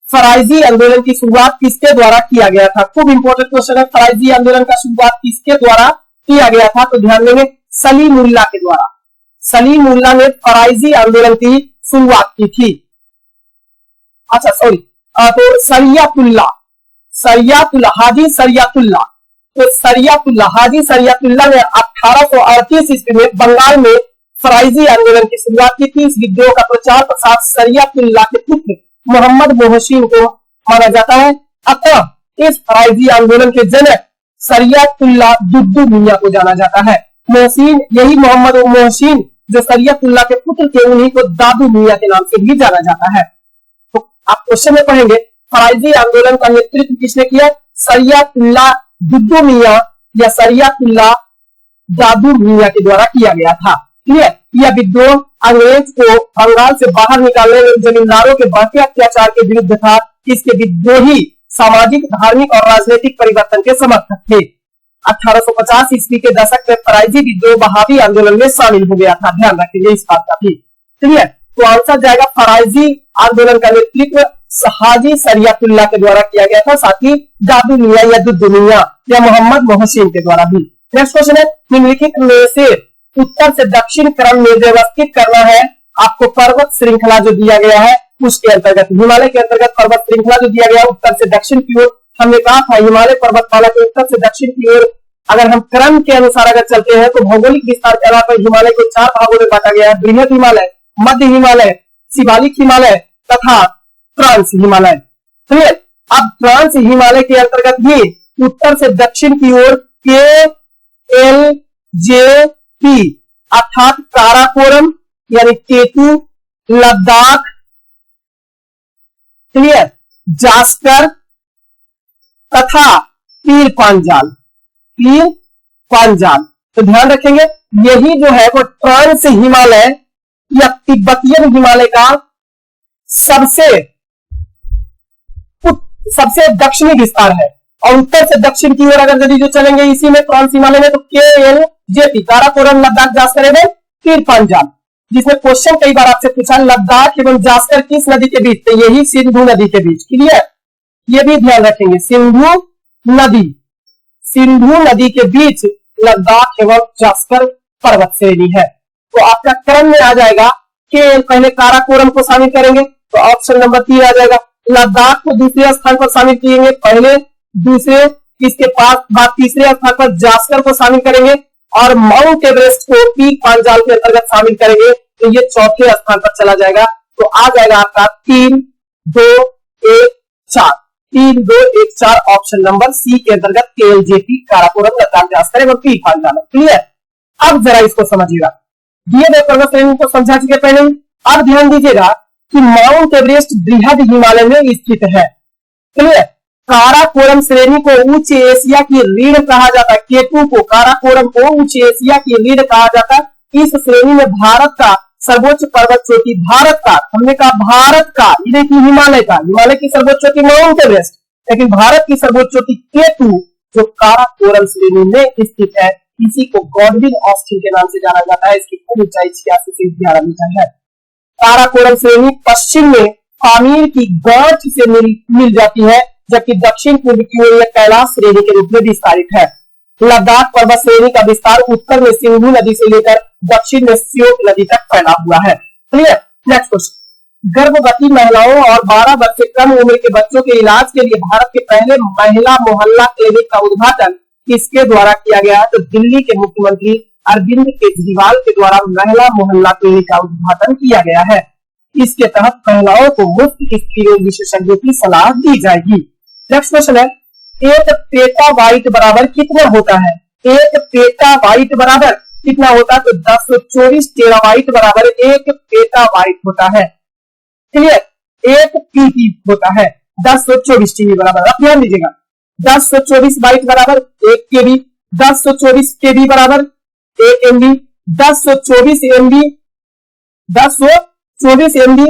फराइजी आंदोलन की शुरुआत किसके द्वारा किया गया था? खूब इंपॉर्टेंट क्वेश्चन है। फराइजी आंदोलन का शुरुआत किसके द्वारा किया गया था? तो ध्यान देंगे, सलीमुल्लाह के द्वारा। सलीमुल्लाह ने फराइजी आंदोलन की शुरुआत की थी। अच्छा सॉरी, तो हाजी सरियातुल्लाह ने 1838 ईस्वी में बंगाल में फराइजी आंदोलन की शुरुआत की थी। इस विद्रोह का प्रचार प्रसार सरियातुल्लाह के पुत्र मोहम्मद मोहसिन को माना जाता है। अतः इस फराइजी आंदोलन के जनक सरियातुल्लाह दुद्दू मियां को जाना जाता है। मोहसिन, यही मोहम्मद मोहसिन जो सरियातुल्लाह के पुत्र थे, उन्हीं को दादू मियां के नाम से भी जाना जाता है। तो आप क्वेश्चन में पढ़ेंगे, फराइजी आंदोलन का नेतृत्व किसने किया? सरियातुल्लाह दुद्दू मियां या सरियातुल्लाह दादू मियां के द्वारा किया गया था। क्लियर? यह विद्रोह अंग्रेज को बंगाल से बाहर निकालने में जमींदारों के बढ़ते अत्याचार के विरुद्ध था। इसके विद्रोही सामाजिक, धार्मिक और राजनीतिक परिवर्तन के समर्थक थे। 1850 ईस्वी के दशक में फराइजी विद्रोह बहावी आंदोलन में शामिल हो गया था। ध्यान रखेंगे इस बात का भी। क्लियर? तो आंसर जाएगा फराइजी आंदोलन का नेतृत्व हाजी शरियतुल्लाह के द्वारा किया गया था, साथ ही दादू मियां या दुद्दू मियां या मोहम्मद मोहसिन के द्वारा भी। नेक्स्ट क्वेश्चन है, निम्नलिखित में से उत्तर से दक्षिण क्रम में व्यवस्थित करना है। आपको पर्वत श्रृंखला जो दिया गया है उसके अंतर्गत, हिमालय के अंतर्गत पर्वत श्रृंखला जो दिया गया उत्तर से दक्षिण की ओर, हमने कहा था हिमालय पर्वतमाला के उत्तर से दक्षिण की ओर अगर हम क्रम के अनुसार अगर चलते हैं तो भौगोलिक विस्तार के आधार पर हिमालय को 4 भागों में बांटा गया है। बृहद हिमालय, मध्य हिमालय, शिवालिक हिमालय तथा ट्रांस हिमालय। क्लियर? अब ट्रांस हिमालय के अंतर्गत भी उत्तर से दक्षिण की ओर KLJP अर्थात काराकोरम यानी केतु, लद्दाख, क्लियर, जास्कर तथा पीर पांजाल। तो ध्यान रखेंगे यही जो है वो ट्रांस हिमालय या तिब्बतियन हिमालय का सबसे दक्षिणी विस्तार है। और उत्तर से दक्षिण की ओर अगर यदि जो चलेंगे इसी में ट्रांस हिमालय में तो KLJP काराकोरम, लद्दाख, जास्कर एवं पीर पांजाल। जिसमें क्वेश्चन कई बार आपसे पूछा लद्दाख एवं जास्कर किस नदी के बीच, तो यही सिंधु नदी के बीच। क्लियर? ये भी ध्यान रखेंगे, सिंधु नदी के बीच लद्दाख एवं जास्कर पर्वत श्रेणी है। तो आपका क्रम में आ जाएगा कि पहले काराकोरम को शामिल करेंगे तो ऑप्शन नंबर 3 आ जाएगा। लद्दाख को दूसरे स्थान पर शामिल किएंगे, पहले दूसरे, इसके बाद तीसरे स्थान पर जास्कर को शामिल करेंगे और माउंट एवरेस्ट को पीर पांजाल के अंतर्गत शामिल करेंगे तो ये चौथे स्थान पर चला जाएगा। तो आ जाएगा आपका 3, 2, 1, 4 3, 2, 1, 4 ऑप्शन नंबर सी के अंतर्गत KLJP काराकोरम, लद्दाख, जास्कर एवं पीर पांजाल। क्लियर? अब जरा इसको समझिएगा, दिए गए पर्वत श्रेणी को समझा चुके पहले। अब ध्यान दीजिएगा कि माउंट एवरेस्ट बृहद हिमालय में स्थित है। क्लियर? काराकोरम श्रेणी को उच्च एशिया की रीढ़ कहा जाता है। केतु को, काराकोरम को उच्च एशिया की रीढ़ कहा जाता है। इस श्रेणी में भारत का सर्वोच्च पर्वत चोटी, भारत का, हमने कहा भारत का, ये की हिमालय का, हिमालय की सर्वोच्च चोटी माउंट एवरेस्ट, लेकिन भारत की सर्वोच्च चोटी केतु जो काराकोरम श्रेणी में स्थित है। इसी को गॉडविन ऑस्टिन के नाम से जाना जाता है। इसकी कुल ऊंचाई 86 से 11 मीटर है। काराकोरम श्रेणी पश्चिम में पामीर की गांठ से मिल जाती है, जबकि दक्षिण पूर्व की ओर यह कैलाश श्रेणी के रूप में विस्तारित है। लद्दाख पर्वत श्रेणी का विस्तार उत्तर में सिंधु नदी से लेकर दक्षिण में श्योक नदी तक फैला हुआ है। क्लियर? नेक्स्ट क्वेश्चन, गर्भवती महिलाओं और 12 वर्ष से कम उम्र के बच्चों के इलाज के लिए भारत के पहले महिला मोहल्ला क्लिनिक का उद्घाटन किसके द्वारा किया गया है? तो दिल्ली के मुख्यमंत्री अरविंद केजरीवाल के द्वारा महिला मोहल्ला क्लिनिक का उद्घाटन किया गया है। इसके तहत महिलाओं को मुफ्त स्त्री रोग विशेषज्ञों की सलाह दी जाएगी। नेक्स्ट क्वेश्चन है, एक पेटाबाइट बराबर कितना होता है? एक पेटाबाइट बराबर कितना होता है? तो 1024 टेराबाइट बराबर एक पेटाबाइट होता है। क्लियर? एक पीटी होता है 1024 टीबी बराबर। अब ध्यान दीजिएगा, 1024 बाइट बराबर 1 केबी, 1024 केबी बराबर 1 एमबी, 1024 एमबी, 1024 एमबी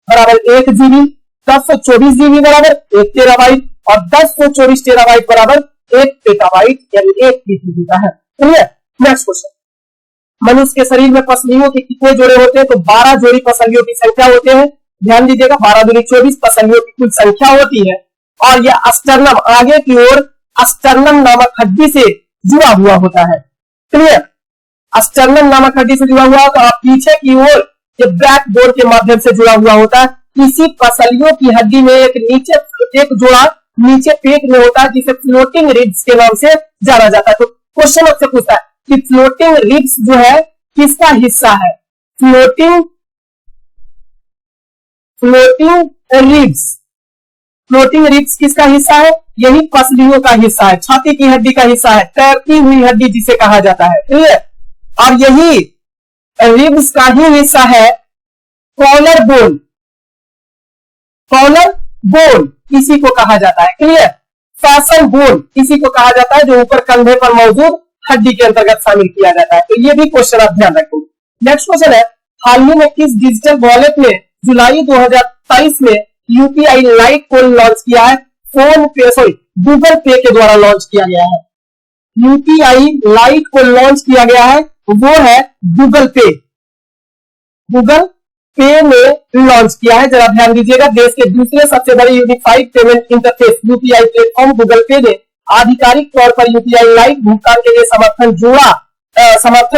बराबर 1 जीबी, 1024 जीबी बराबर 1 टेराबाइट और 1024 टेराबाइट बराबर 1 पेटाबाइट यानी 1 पीटी का है। क्लियर? नेक्स्ट क्वेश्चन, मनुष्य के शरीर में पसलियों के कितने जोड़े होते हैं? तो 12 जोड़ी पसलियों की संख्या होते हैं। ध्यान दीजिएगा, 12 दूनी 24 पसलियों की कुल संख्या होती है और यह अस्टर्नम, आगे की ओर अस्टर्नम नामक हड्डी से जुड़ा हुआ होता है। क्लियर? अस्टर्नम नामक हड्डी से जुड़ा हुआ होता है, पीछे की ओर ये बैक बोन के माध्यम से जुड़ा हुआ होता है। इसी पसलियों की हड्डी में एक जोड़ा नीचे पेट में होता है जिसे फ्लोटिंग रिब्स के नाम से जाना जाता है। तो क्वेश्चन आपसे पूछता है कि फ्लोटिंग रिब्स जो है किसका हिस्सा है? फ्लोटिंग रिब्स किसका हिस्सा है? यही पसलियों का हिस्सा है, छाती की हड्डी का हिस्सा है, तैरती हुई हड्डी जिसे कहा जाता है। क्लियर? और यही रिब्स का ही हिस्सा है कॉलर बोन। कॉलर बोन किसी को कहा जाता है। क्लियर? फैशन बोन किसी को कहा जाता है जो ऊपर कंधे पर मौजूद हड्डी के अंतर्गत शामिल किया जाता है। तो ये भी क्वेश्चन आप ध्यान रखें। नेक्स्ट क्वेश्चन है, हाल ही में किस डिजिटल वॉलेट ने जुलाई 2023 में यूपीआई लाइट को लॉन्च किया है? फोन पे, सॉरी, गूगल पे के द्वारा लॉन्च किया गया है। यूपीआई लाइट को लॉन्च किया गया है, वो है गूगल पे। गूगल पे ने लॉन्च किया है। जरा ध्यान दीजिएगा, देश के दूसरे सबसे बड़े unified payment interface UPI platform Google पे ने आधिकारिक तौर पर यूपीआई लाइट भुगतान के लिए समर्थन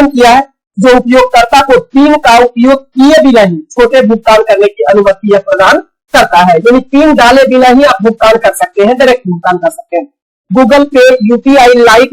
किया है, जो उपयोगकर्ता को पिन का उपयोग किए बिना ही छोटे भुगतान करने की अनुमति प्रदान करता है। यानी पिन डाले बिना ही आप भुगतान कर सकते हैं, डायरेक्ट भुगतान कर सकते हैं। गूगल पे यूपीआई लाइट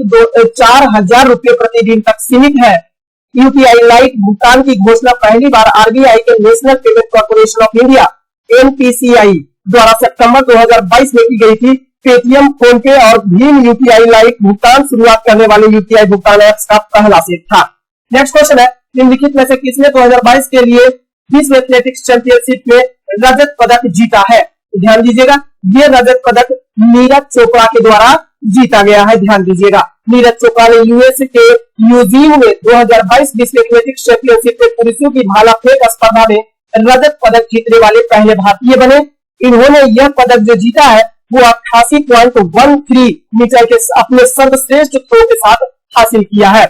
4,000 रुपए प्रतिदिन तक सीमित है। यूपीआई लाइट भुगतान की घोषणा पहली बार आरबीआई के national payment corporation of India NPCI द्वारा सितंबर 2022 में की गई थी। पेटीएम, फोन पे और भीम यूपीआई लाइट भुगतान शुरुआत करने वाले यूपीआई भुगतान ऐप्स का पहला सेट था। नेक्स्ट क्वेश्चन है, निम्नलिखित में से किसने 2022 के लिए विश्व एथलेटिक्स चैंपियनशिप में रजत पदक जीता है? ध्यान दीजिएगा, ये रजत पदक नीरज चोपड़ा के द्वारा जीता गया है। ध्यान दीजिएगा, नीरज चोपड़ा ने यूएस के यूजीन में 2022 विश्व एथलेटिक्स चैंपियनशिप में पुरुषों की भाला फेंक स्पर्धा में रजत पदक जीतने वाले पहले भारतीय बने। इन्होंने यह पदक जो जीता है वो 88.13 मीटर के अपने सर्वश्रेष्ठ थ्रो के साथ हासिल किया है।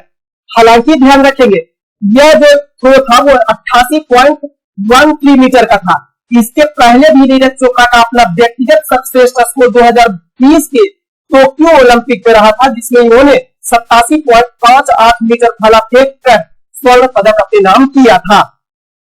हालांकि ध्यान रखेंगे, यह जो थ्रो था वो 88.13 मीटर का था। इसके पहले भी नीरज चोपड़ा का अपना व्यक्तिगत सर्वश्रेष्ठ स्कोर 2020 के टोक्यो ओलंपिक में रहा था, जिसमें इन्होंने 87.58 मीटर भाला फेंक कर स्वर्ण पदक अपने नाम किया था।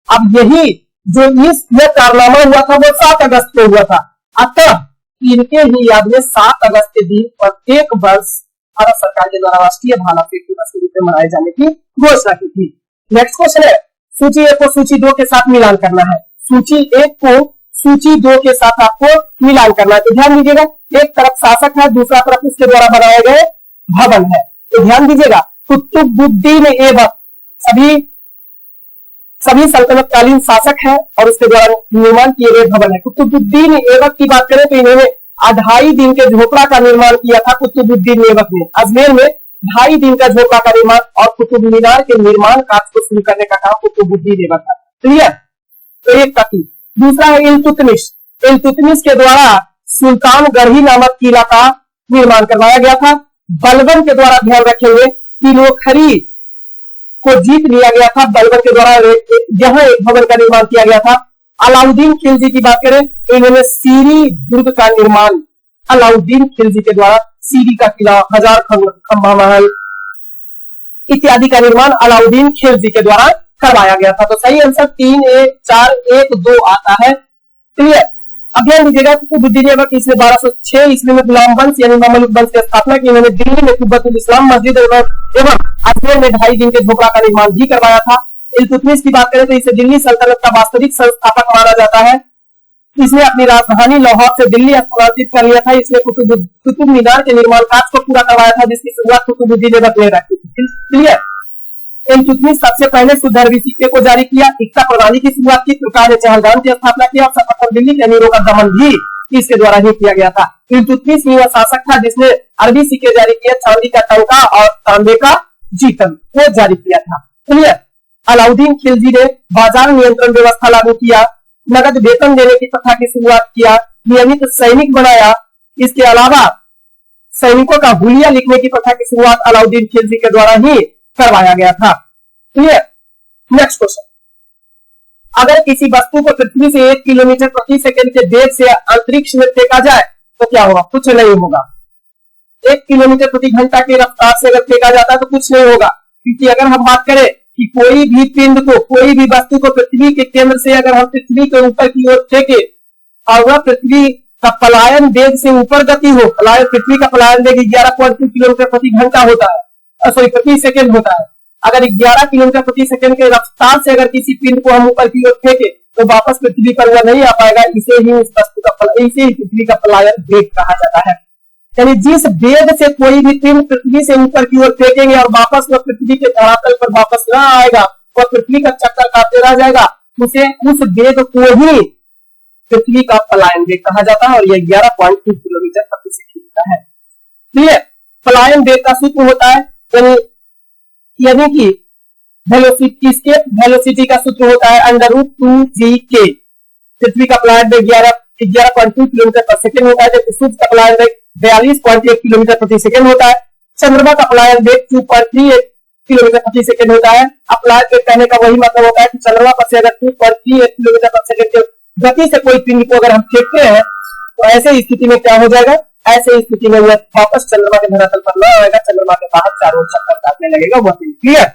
अब यही जो यह कारनामा हुआ था वो 7 अगस्त को हुआ था। अतः इनके ही याद में 7 अगस्त के दिन प्रत्येक वर्ष भारत सरकार के द्वारा राष्ट्रीय भाला फेंक दिवस के रूप में मनाए जाने की घोषणा की थी। नेक्स्ट क्वेश्चन है, सूची 1 को सूची 2 के साथ मिलान करना है। सूची 1 को सूची 2 के साथ आपको मिलान करना है। तो ध्यान दीजिएगा, एक तरफ शासक है, दूसरा तरफ उसके द्वारा बनाए गए भवन है। तो ध्यान दीजिएगा, कुतुबुद्दीन ऐबक सभी सल्तनतकालीन शासक है और उसके द्वारा निर्माण किए गए भवन है। कुतुबुद्दीन ऐबक की बात करें तो इन्होंने 2.5 दिन के झोपड़ा का निर्माण किया था। कुतुबुद्दीन ऐबक ने अजमेर में 2.5 दिन का झोपड़ा का निर्माण और कुतुब मीनार के निर्माण कार्य को शुरू करने का काम कुतुबुद्दीन ऐबक था। क्लियर? तो एक तकी। दूसरा है इल्तुतमिश। इल्तुतमिश के द्वारा सुल्तानगढ़ी नामक किला का निर्माण करवाया गया था। बलबन के द्वारा, ध्यान रखेंगे, किलोखरी को जीत लिया गया था। बलबन के द्वारा यहां एक भवन का निर्माण किया गया था। अलाउद्दीन खिलजी की बात करें तो इन्होंने सीरी दुर्ग का निर्माण अलाउद्दीन खिलजी के द्वारा, सीरी का किला, 1000 खंबा महल इत्यादि का निर्माण अलाउद्दीन खिलजी के द्वारा करवाया गया था। तो सही आंसर 3, 1, 4, 1, 2 आता है। क्लियर? अब ध्यान दीजिएगा, कुतुबुद्दीन ऐबक इसने 1206 ईस्वी में गुलाम वंश यानी ममलुक वंश की स्थापना की। इन्होंने दिल्ली में कुब्बतुल इस्लाम मस्जिद एवं अजमेर में 2.5 दिन के झोपड़ा का निर्माण भी करवाया था। इल्तुतमिश की बात करें तो इसे दिल्ली सल्तनत का वास्तविक संस्थापक माना जाता है। इसने अपनी राजधानी लाहौर से दिल्ली स्थानांतरित कर लिया था। इसने कुतुब मीनार के निर्माण कार्य को पूरा करवाया था, जिसकी शुरुआत कुतुबुद्दीन ऐबक ने रखी थी। क्लियर? इल्तुतमिश सबसे पहले सुधरवी सिक्के को जारी किया, इक्ता प्रणाली की शुरुआत की, तुर्कान ने चहलगाम की स्थापना किया और सर्वप्रथम दिल्ली के अमीरों का दमन भी इसके द्वारा ही किया गया था। इल्तुतमिश ही वह शासक था जिसने अरबी सिक्के जारी किया, चांदी का टंका और तांबे का जीतम को जारी किया था। क्लियर? अलाउद्दीन खिलजी ने बाजार नियंत्रण व्यवस्था लागू किया, नगद वेतन देने की प्रथा की शुरुआत किया, नियमित सैनिक बनाया। इसके अलावा सैनिकों का हुलिया लिखने की प्रथा की शुरुआत अलाउद्दीन खिलजी के द्वारा ही करवाया गया था। क्लियर? नेक्स्ट क्वेश्चन, अगर किसी वस्तु को पृथ्वी से 1 किलोमीटर प्रति सेकंड के वेग से अंतरिक्ष में फेंका जाए तो क्या होगा? कुछ नहीं होगा। 1 किलोमीटर प्रति घंटा की रफ्तार से अगर फेंका जाता है तो कुछ नहीं होगा, क्योंकि अगर हम बात करें कि कोई भी पिंड को, कोई भी वस्तु को पृथ्वी के केंद्र से अगर हम पृथ्वी के ऊपर की ओर फेंके और वह पृथ्वी का पलायन वेग से ऊपर गति हो, पृथ्वी का पलायन वेग 11.2 किलोमीटर प्रति घंटा होता है, सॉरी प्रति सेकंड होता है। अगर 11 किलोमीटर प्रति सेकंड के रफ्तार से अगर किसी पिंड को हम ऊपर की ओर फेंके तो वापस पृथ्वी पर वह नहीं आ पाएगा। इसे ही उस वस्तु का इसे ही पृथ्वी का पलायन वेग कहा जाता है। यानी जिस वेग से कोई भी पिंड पृथ्वी से ऊपर की ओर फेंकेंगे और वापस वह पृथ्वी के धरातल पर वापस न आएगा, वह पृथ्वी का चक्कर काटते रह जाएगा, उसे उस वेग को ही पृथ्वी का पलायन वेग कहा जाता है और यह 11.2 किलोमीटर प्रति सेकंड का है। क्लियर? पलायन वेग का सूत्र होता है यानी कि वेलोसिटी का सूत्र होता है √2v(k). पृथ्वी का प्लायन वेग 11.2 किलोमीटर पर सेकेंड होता है, जबकि सूर्य का प्लायन वेग 42.1 किलोमीटर प्रति सेकेंड होता है। चंद्रमा का प्लायन वेग 2.38 किलोमीटर प्रति सेकेंड होता है। अप्लायन वेग कहने का वही मतलब होता है कि चंद्रमा पर से अगर 2.38 किलोमीटर पर सेकेंड की गति से कोई पिंड को अगर हम फेंकते हैं तो ऐसे स्थिति में क्या हो जाएगा, ऐसे स्थिति में वह वापस चंद्रमा के धरातल पर न आएगा, चंद्रमा के बाहर चारों ओर चक्कर काटने लगेगा वह पिंड। क्लियर।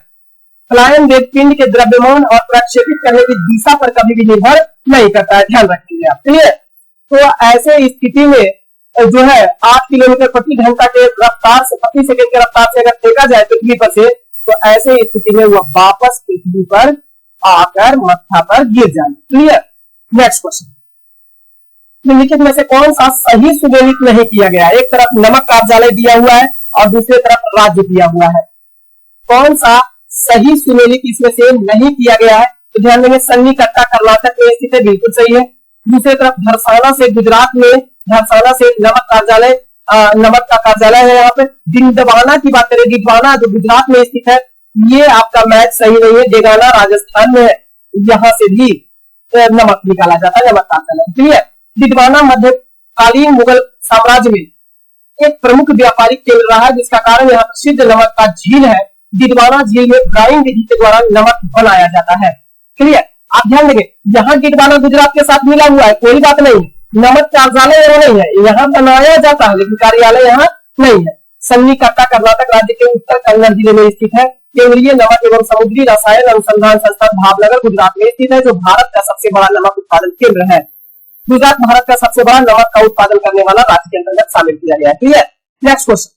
प्लायन वेग पिंड के द्रव्यमान और प्रक्षेपित करने की दिशा पर कभी भी निर्भर नहीं करता है, ध्यान रखिए आप। क्लियर। तो ऐसे स्थिति में जो है 8 किलोमीटर प्रति घंटा के रफ्तार से, प्रति सेकंड के रफ्तार से अगर फेंका जाए पृथ्वी पर से, तो ऐसे स्थिति में वह वापस पृथ्वी पर आकर मत्था पर गिर जाए। क्लियर। नेक्स्ट क्वेश्चन, निम्नलिखित में से कौन सा सही सुमेलित नहीं किया गया? एक तरफ नमक कार्यालय दिया हुआ है और दूसरी तरफ राज्य दिया हुआ है। कौन सा सही सुमेलित इसमें से नहीं किया गया है? तो ध्यान देंगे, सन्निकट्टा कर्नाटक में स्थित है, बिल्कुल सही है। दूसरी तरफ धरसाना से गुजरात में, धरसाना से नमक कार्यालय, नमक का कार्यालय है यहाँ पे। डिंडवाना की बात करें, डिंडवाना जो गुजरात में स्थित है, ये आपका मैच सही नहीं है। डेगाना राजस्थान में है, यहाँ से भी नमक निकाला जाता है, नमक कार्यालय। क्लियर। डिडवाना मध्यकालीन मुगल साम्राज्य में एक प्रमुख व्यापारिक केंद्र रहा, जिसका कारण यहाँ प्रसिद्ध नमक का झील है। डिडवाना झील में ब्राइंग विधि के द्वारा नमक बनाया जाता है। क्लियर। आप ध्यान देंगे, यहाँ डिडवाना गुजरात के साथ मिला हुआ है, कोई बात नहीं, नमक कार्यालय यहाँ नहीं है, यहाँ बनाया जाता है लेकिन कार्यालय यहाँ नहीं है। सन्निकट्टा कर्नाटक राज्य के उत्तर कन्नड़ जिले में स्थित है। केंद्रीय नमक एवं समुद्री रसायन अनुसंधान संस्थान भावनगर गुजरात में स्थित है, जो भारत का सबसे बड़ा नमक उत्पादन केंद्र है। गुजरात भारत का सबसे बड़ा नमक का उत्पादन करने वाला राज्य के अंतर्गत शामिल किया गया है। क्लियर। नेक्स्ट क्वेश्चन,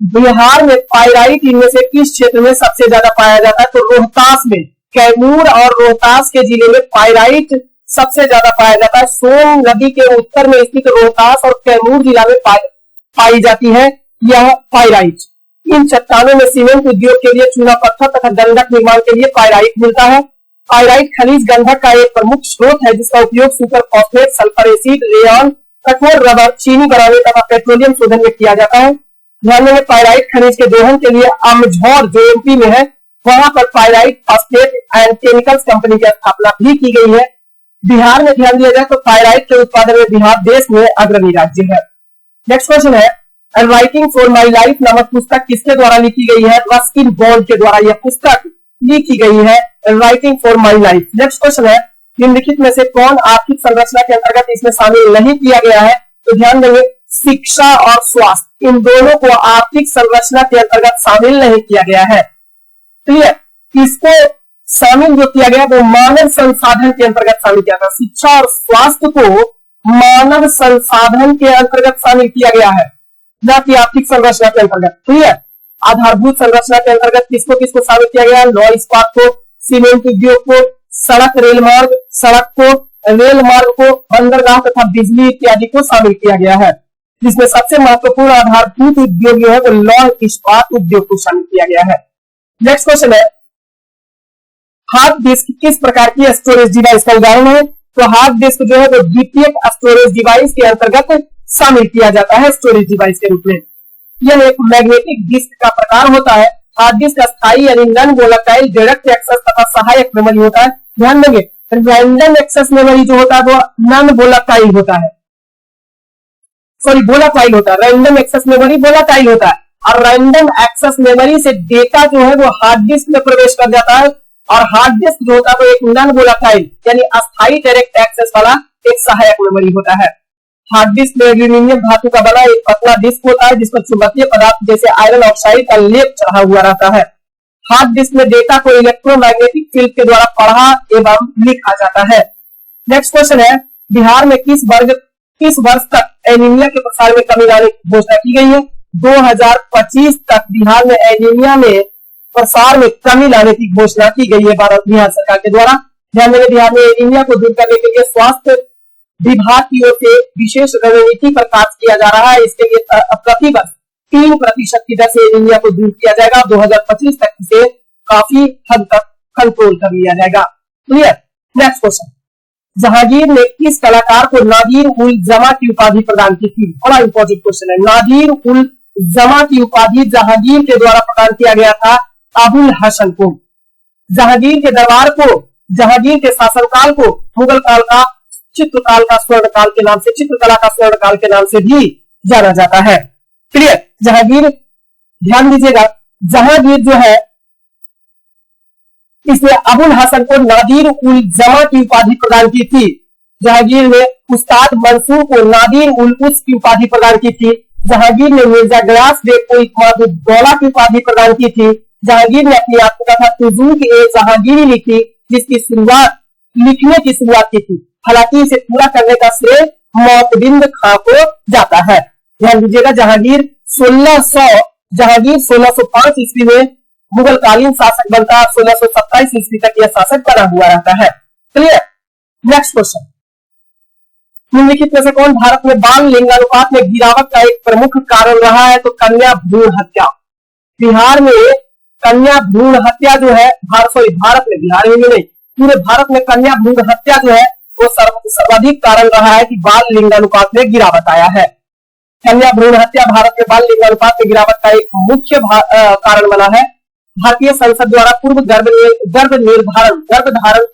बिहार में पाइराइट इनमें से किस क्षेत्र में सबसे ज्यादा पाया जाता है? तो रोहतास में, कैमूर और रोहतास के जिले में पाइराइट सबसे ज्यादा पाया जाता है। सोन नदी के उत्तर में स्थित रोहतास और कैमूर जिला में पाई जाती है यह पाइराइट। इन चट्टानों में सीमेंट उद्योग के लिए चूना पत्थर तथा गंधक निर्माण के लिए पाइराइट मिलता है। पाइराइट खनिज गंधक का एक प्रमुख स्रोत है, जिसका उपयोग super phosphate, sulphur acid, rayon, कठोर रबर, चीनी बनाने तथा पेट्रोलियम शोधन में किया जाता है। ध्यान देंगे, पाइराइट खनिज के दोहन के लिए अमझौर जो एमपी में है, वहां पर pyrite phosphate and chemicals company की स्थापना भी की गई है। बिहार में ध्यान दिया जाए तो पाइराइट के उत्पादन में बिहार देश में अग्रणी राज्य है। नेक्स्ट क्वेश्चन है, राइटिंग फॉर माई लाइफ नामक पुस्तक किसके द्वारा लिखी गई है? रस्किन बॉन्ड के द्वारा यह पुस्तक लिखी गई है, writing for my life. Next question है, निम्नलिखित में से कौन आर्थिक संरचना के अंतर्गत इसमें शामिल नहीं किया गया है? तो ध्यान देंगे, शिक्षा और स्वास्थ्य, इन दोनों को आर्थिक संरचना के अंतर्गत शामिल नहीं किया गया है। क्लियर। इसको शामिल जो किया गया वो मानव संसाधन के अंतर्गत शामिल किया गया। शिक्षा और स्वास्थ्य को मानव संसाधन के अंतर्गत शामिल किया गया है, न कि आर्थिक संरचना के अंतर्गत। क्लियर। आधारभूत संरचना के अंतर्गत किसको किसको शामिल किया गया? लौह इस्पात को, सीमेंट उद्योग को, सड़क रेल मार्ग को, बंदरगाह तथा बिजली इत्यादि को शामिल किया गया है। जिसमें सबसे महत्वपूर्ण आधारभूत उद्योग जो है वो लौह इस्पात उद्योग को शामिल किया गया है। नेक्स्ट क्वेश्चन है, हार्ड डिस्क किस प्रकार की स्टोरेज डिवाइस का उदाहरण है? तो हार्ड डिस्क जो है वो द्वितीयक स्टोरेज डिवाइस के अंतर्गत शामिल किया जाता है स्टोरेज डिवाइस के रूप में। यह एक मैग्नेटिक डिस्क का प्रकार होता है। हार्ड डिस्क स्थायी यानी नॉन वोलेटाइल डायरेक्ट एक्सेस तथा सहायक मेमोरी होता है। ध्यान देंगे, रैंडम एक्सेस मेमोरी जो होता है वो नॉन वोलेटाइल होता है, सॉरी वोलेटाइल होता है। रैंडम एक्सेस मेमोरी वोलेटाइल होता है और रैंडम एक्सेस मेमोरी से डेटा जो है वो हार्ड डिस्क में प्रवेश कर जाता है। और हार्ड डिस्क जो होता है वो एक नॉन वोलेटाइल यानी अस्थायी डायरेक्ट एक्सेस वाला एक सहायक मेमोरी होता है। हार्ड डिस्क में एल्यूमिनियम धातु का बना एक पतला डिस्क होता है, जिस पर चुंबकीय पदार्थ जैसे आयरन ऑक्साइड का लेप चढ़ा हुआ रहता है। हार्ड डिस्क में डेटा को इलेक्ट्रोमैग्नेटिक फील्ड के द्वारा पढ़ा एवं लिखा जाता है। नेक्स्ट क्वेश्चन है, बिहार में किस वर्ष तक एनीमिया के प्रसार में कमी लाने की घोषणा की गई है? 2025 तक बिहार में एनीमिया में प्रसार में कमी लाने की घोषणा की गई है बिहार सरकार के द्वारा। ध्यान देंगे, बिहार में एनीमिया को दूर करने के लिए स्वास्थ्य विभाग की ओर से विशेष रणनीति पर कार्य किया जा रहा है। इसके लिए प्रति वर्ष 3% की दर से एनीमिया को दूर किया जाएगा। 2025 तक इसे काफी हद तक कंट्रोल कर लिया जाएगा। क्लियर। नेक्स्ट क्वेश्चन, जहांगीर ने किस कलाकार को नादिर उल जमा की उपाधि प्रदान की थी? बड़ा इंपॉर्टेंट क्वेश्चन है। नादिर उल जमा की उपाधि जहांगीर के द्वारा प्रदान किया गया था अबुल हसन को। जहांगीर के दरबार को, जहांगीर के शासनकाल को मुगल काल का चित्रकाल का स्वर्णकाल के नाम से, चित्रकला का स्वर्णकाल के नाम से भी जाना जाता है। क्लियर। जहांगीर, ध्यान दीजिएगा, जहांगीर जो है इसने अबुल हसन को नादिर उल जमा की उपाधि प्रदान की थी। जहांगीर ने उस्ताद मंसूर को नादिर उल उस की उपाधि प्रदान की थी। जहांगीर ने मिर्जा गयास बेग को इकमादुद्दौला की उपाधि प्रदान की थी। जहांगीर ने अपनी आत्मकथा जहांगीरी लिखी, जिसकी शुरुआत, लिखने की शुरुआत की थी। हालांकि इसे पूरा करने का श्रेय मोतबिंद खां को जाता है। ध्यान दीजिएगा, जहांगीर 1605 ईस्वी में मुगल कालीन शासक बनता है, 1627 ईस्वी तक यह शासक बना हुआ रहता है। क्लियर। नेक्स्ट क्वेश्चन, निम्नलिखित में से कौन भारत में बाल लिंगानुपात में गिरावट का एक प्रमुख कारण रहा है? तो कन्या भ्रूण हत्या। बिहार में कन्या भ्रूण हत्या जो है, भारत में, बिहार में नहीं, पूरे भारत में कन्या भ्रूण हत्या जो है वो सर्वाधिक कारण रहा है कि बाल लिंगानुपात में गिरावट आया है। कन्या भ्रूण हत्या भारत में बाल लिंगानुपात में गिरावट का एक मुख्य कारण बना है। भारतीय संसद द्वारा पूर्व गर्भधारण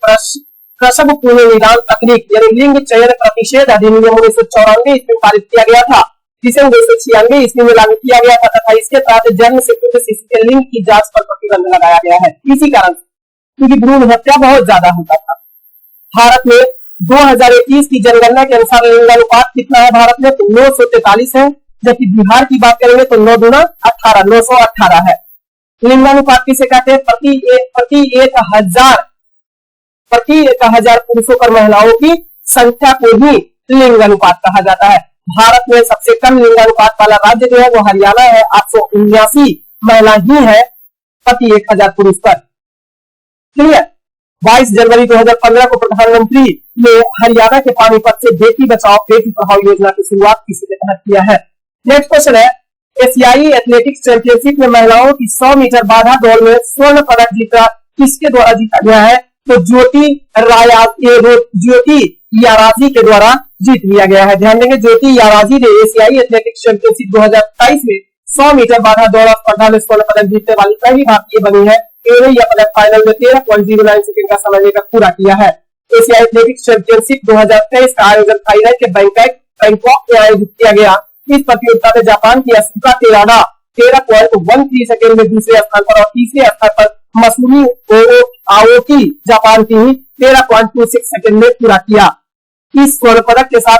प्रसव पूर्ण निदान तकनीक यानी लिंग चयन प्रतिषेध अधिनियम 1994 ईस्वी में पारित किया गया था, जिसे 1996 ईस्वी में लागू किया गया था तथा इसके तहत जन्म से पूर्व शिशु के लिंग की जांच पर प्रतिबंध लगाया गया है। इसी कारण क्योंकि भ्रूण हत्या बहुत ज्यादा होता था। भारत में 2021 की जनगणना के अनुसार लिंगानुपात कितना है भारत में? तो 943 है, जबकि बिहार की बात करेंगे तो 9 दूना 18, 918 है। लिंगानुपात किसे कहते हैं? प्रति 1000 पुरुषों पर महिलाओं की संख्या को ही लिंगानुपात कहा जाता है। भारत में सबसे कम लिंगानुपात वाला राज्य जो है वो हरियाणा है, 879 महिला ही है प्रति 1000 पुरुष पर। क्लियर। 22 जनवरी 2015 को प्रधानमंत्री ने हरियाणा के पानीपत से बेटी बचाओ बेटी पढ़ाओ योजना की शुरुआत किसके तहत किया है? नेक्स्ट क्वेश्चन है, एशियाई एथलेटिक्स चैंपियनशिप में महिलाओं की 100 मीटर बाधा दौड़ में स्वर्ण पदक जीता किसके द्वारा जीता गया है? तो ज्योति याराजी के द्वारा जीत लिया गया है। ध्यान देंगे, ज्योति याराजी ने एशियाई एथलेटिक्स चैंपियनशिप 2023 में 100 मीटर बाधा दौड़ स्पर्धा में स्वर्ण पदक जीतने वाली पहली भारतीय बनी है। यह पदक फाइनल में 13.09 सेकंड का समय लेकर पूरा किया है। एशियाई एथलेटिक्स चैंपियनशिप 2023 का आयोजन थाईलैंड के बैंकॉक में आयोजित किया गया। इस प्रतियोगिता में जापान की असुका तेराडा 13.13 सेकंड में दूसरे स्थान पर और तीसरे स्थान पर मसूमी आओकी जापान की 13.26 सेकंड में पूरा किया। इस स्वर्ण पदक के साथ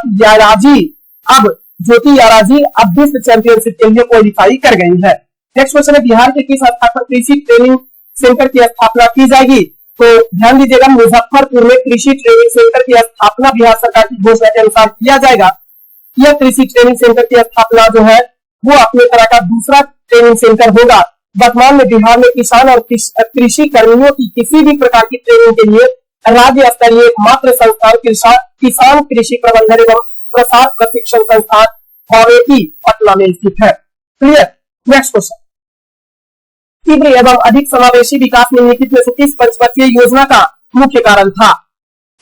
ज्योति याराजी अब विश्व चैंपियनशिप के लिए क्वालिफाई कर गई है। नेक्स्ट क्वेश्चन है, बिहार के किस स्थान पर कृषि ट्रेनिंग सेंटर की स्थापना की जाएगी? तो ध्यान दीजिएगा, मुजफ्फरपुर में कृषि ट्रेनिंग सेंटर की स्थापना बिहार सरकार की घोषणा के अनुसार किया जाएगा। यह कृषि ट्रेनिंग सेंटर की स्थापना जो है वो अपने तरह का दूसरा ट्रेनिंग सेंटर होगा। वर्तमान में बिहार में किसान और कृषि कर्मियों की किसी भी प्रकार की ट्रेनिंग के लिए राज्य स्तरीय एकमात्र संस्थान किसान कृषि प्रबंधन एवं प्रसार प्रशिक्षण संस्थान भावेती पटना में स्थित है। क्लियर। नेक्स्ट क्वेश्चन, तीव्र एवं अधिक समावेशी विकास निम्नलिखित में से किस पंचवर्षीय योजना का मुख्य कारण था?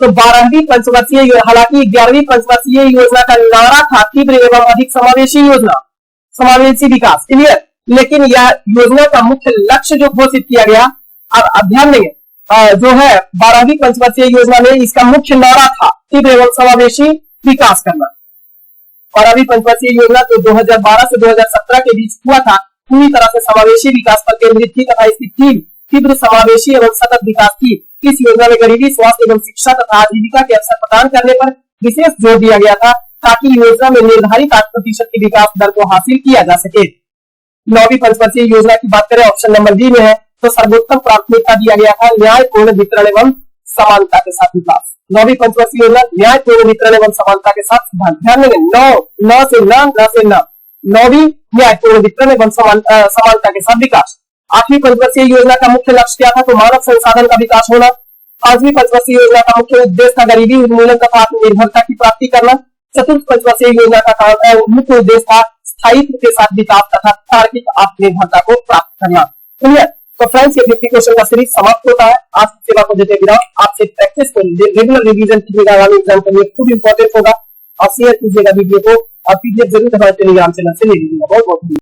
तो 12वीं पंचवर्षीय, हालांकि 11वीं पंचवर्षीय योजना का नारा था तीव्र एवं अधिक समावेशी योजना, समावेशी विकास। क्लियर। लेकिन यह योजना का मुख्य लक्ष्य जो घोषित किया गया, अब ध्यान देंगे, जो है 12वीं पंचवर्षीय योजना में इसका मुख्य नारा था तीव्र एवं समावेशी विकास करना। 12वीं पंचवर्षीय योजना तो 2012 से 2017 के बीच हुआ था, पूरी तरह से समावेशी विकास पर केंद्रित थी तथा इसकी थीम तीव्र समावेशी एवं सतत विकास थी। इस योजना में गरीबी, स्वास्थ्य एवं शिक्षा तथा आजीविका के अवसर प्रदान करने पर विशेष जोर दिया गया था ताकि योजना में निर्धारित 8% की विकास दर को हासिल किया जा सके। 9वीं पंचवर्षीय योजना की बात करें, ऑप्शन नंबर डी में है, तो सर्वोत्तम प्राथमिकता दिया गया था न्यायपूर्ण वितरण एवं समानता के साथ विकास। 9वीं पंचवर्षीय योजना न्यायपूर्ण वितरण एवं समानता के साथ सिद्धांत। ध्यान देंगे, न से न 9वीं न्यायपूर्ण वितरण एवं समानता के साथ विकास। 8वीं पंचवर्षीय योजना का मुख्य लक्ष्य क्या था? तो मानव संसाधन का विकास होना। 5वीं पंचवर्षीय योजना का मुख्य उद्देश्य था गरीबी उन्मूलन तथा आत्मनिर्भरता की प्राप्ति करना। 4वीं पंचवर्षीय योजना का मुख्य उद्देश्य था स्थायित्व के साथ विकास तथा तार्किक आत्मनिर्भरता को प्राप्त करना। क्लियर। तो फ्रेंड्स, ये 50 क्वेश्चन का सीरीज समाप्त होता है। आज की सेवा को देते विराम। आपसे प्रैक्टिस को रेगुलर रिवीजन कीजिएगा, आगामी एग्जाम के लिए खूब इंपॉर्टेंट होगा। और शेयर कीजिएगा वीडियो को और पीडीएफ जरूर हमारे टेलीग्राम चैनल से ले लीजिएगा। बहुत बहुत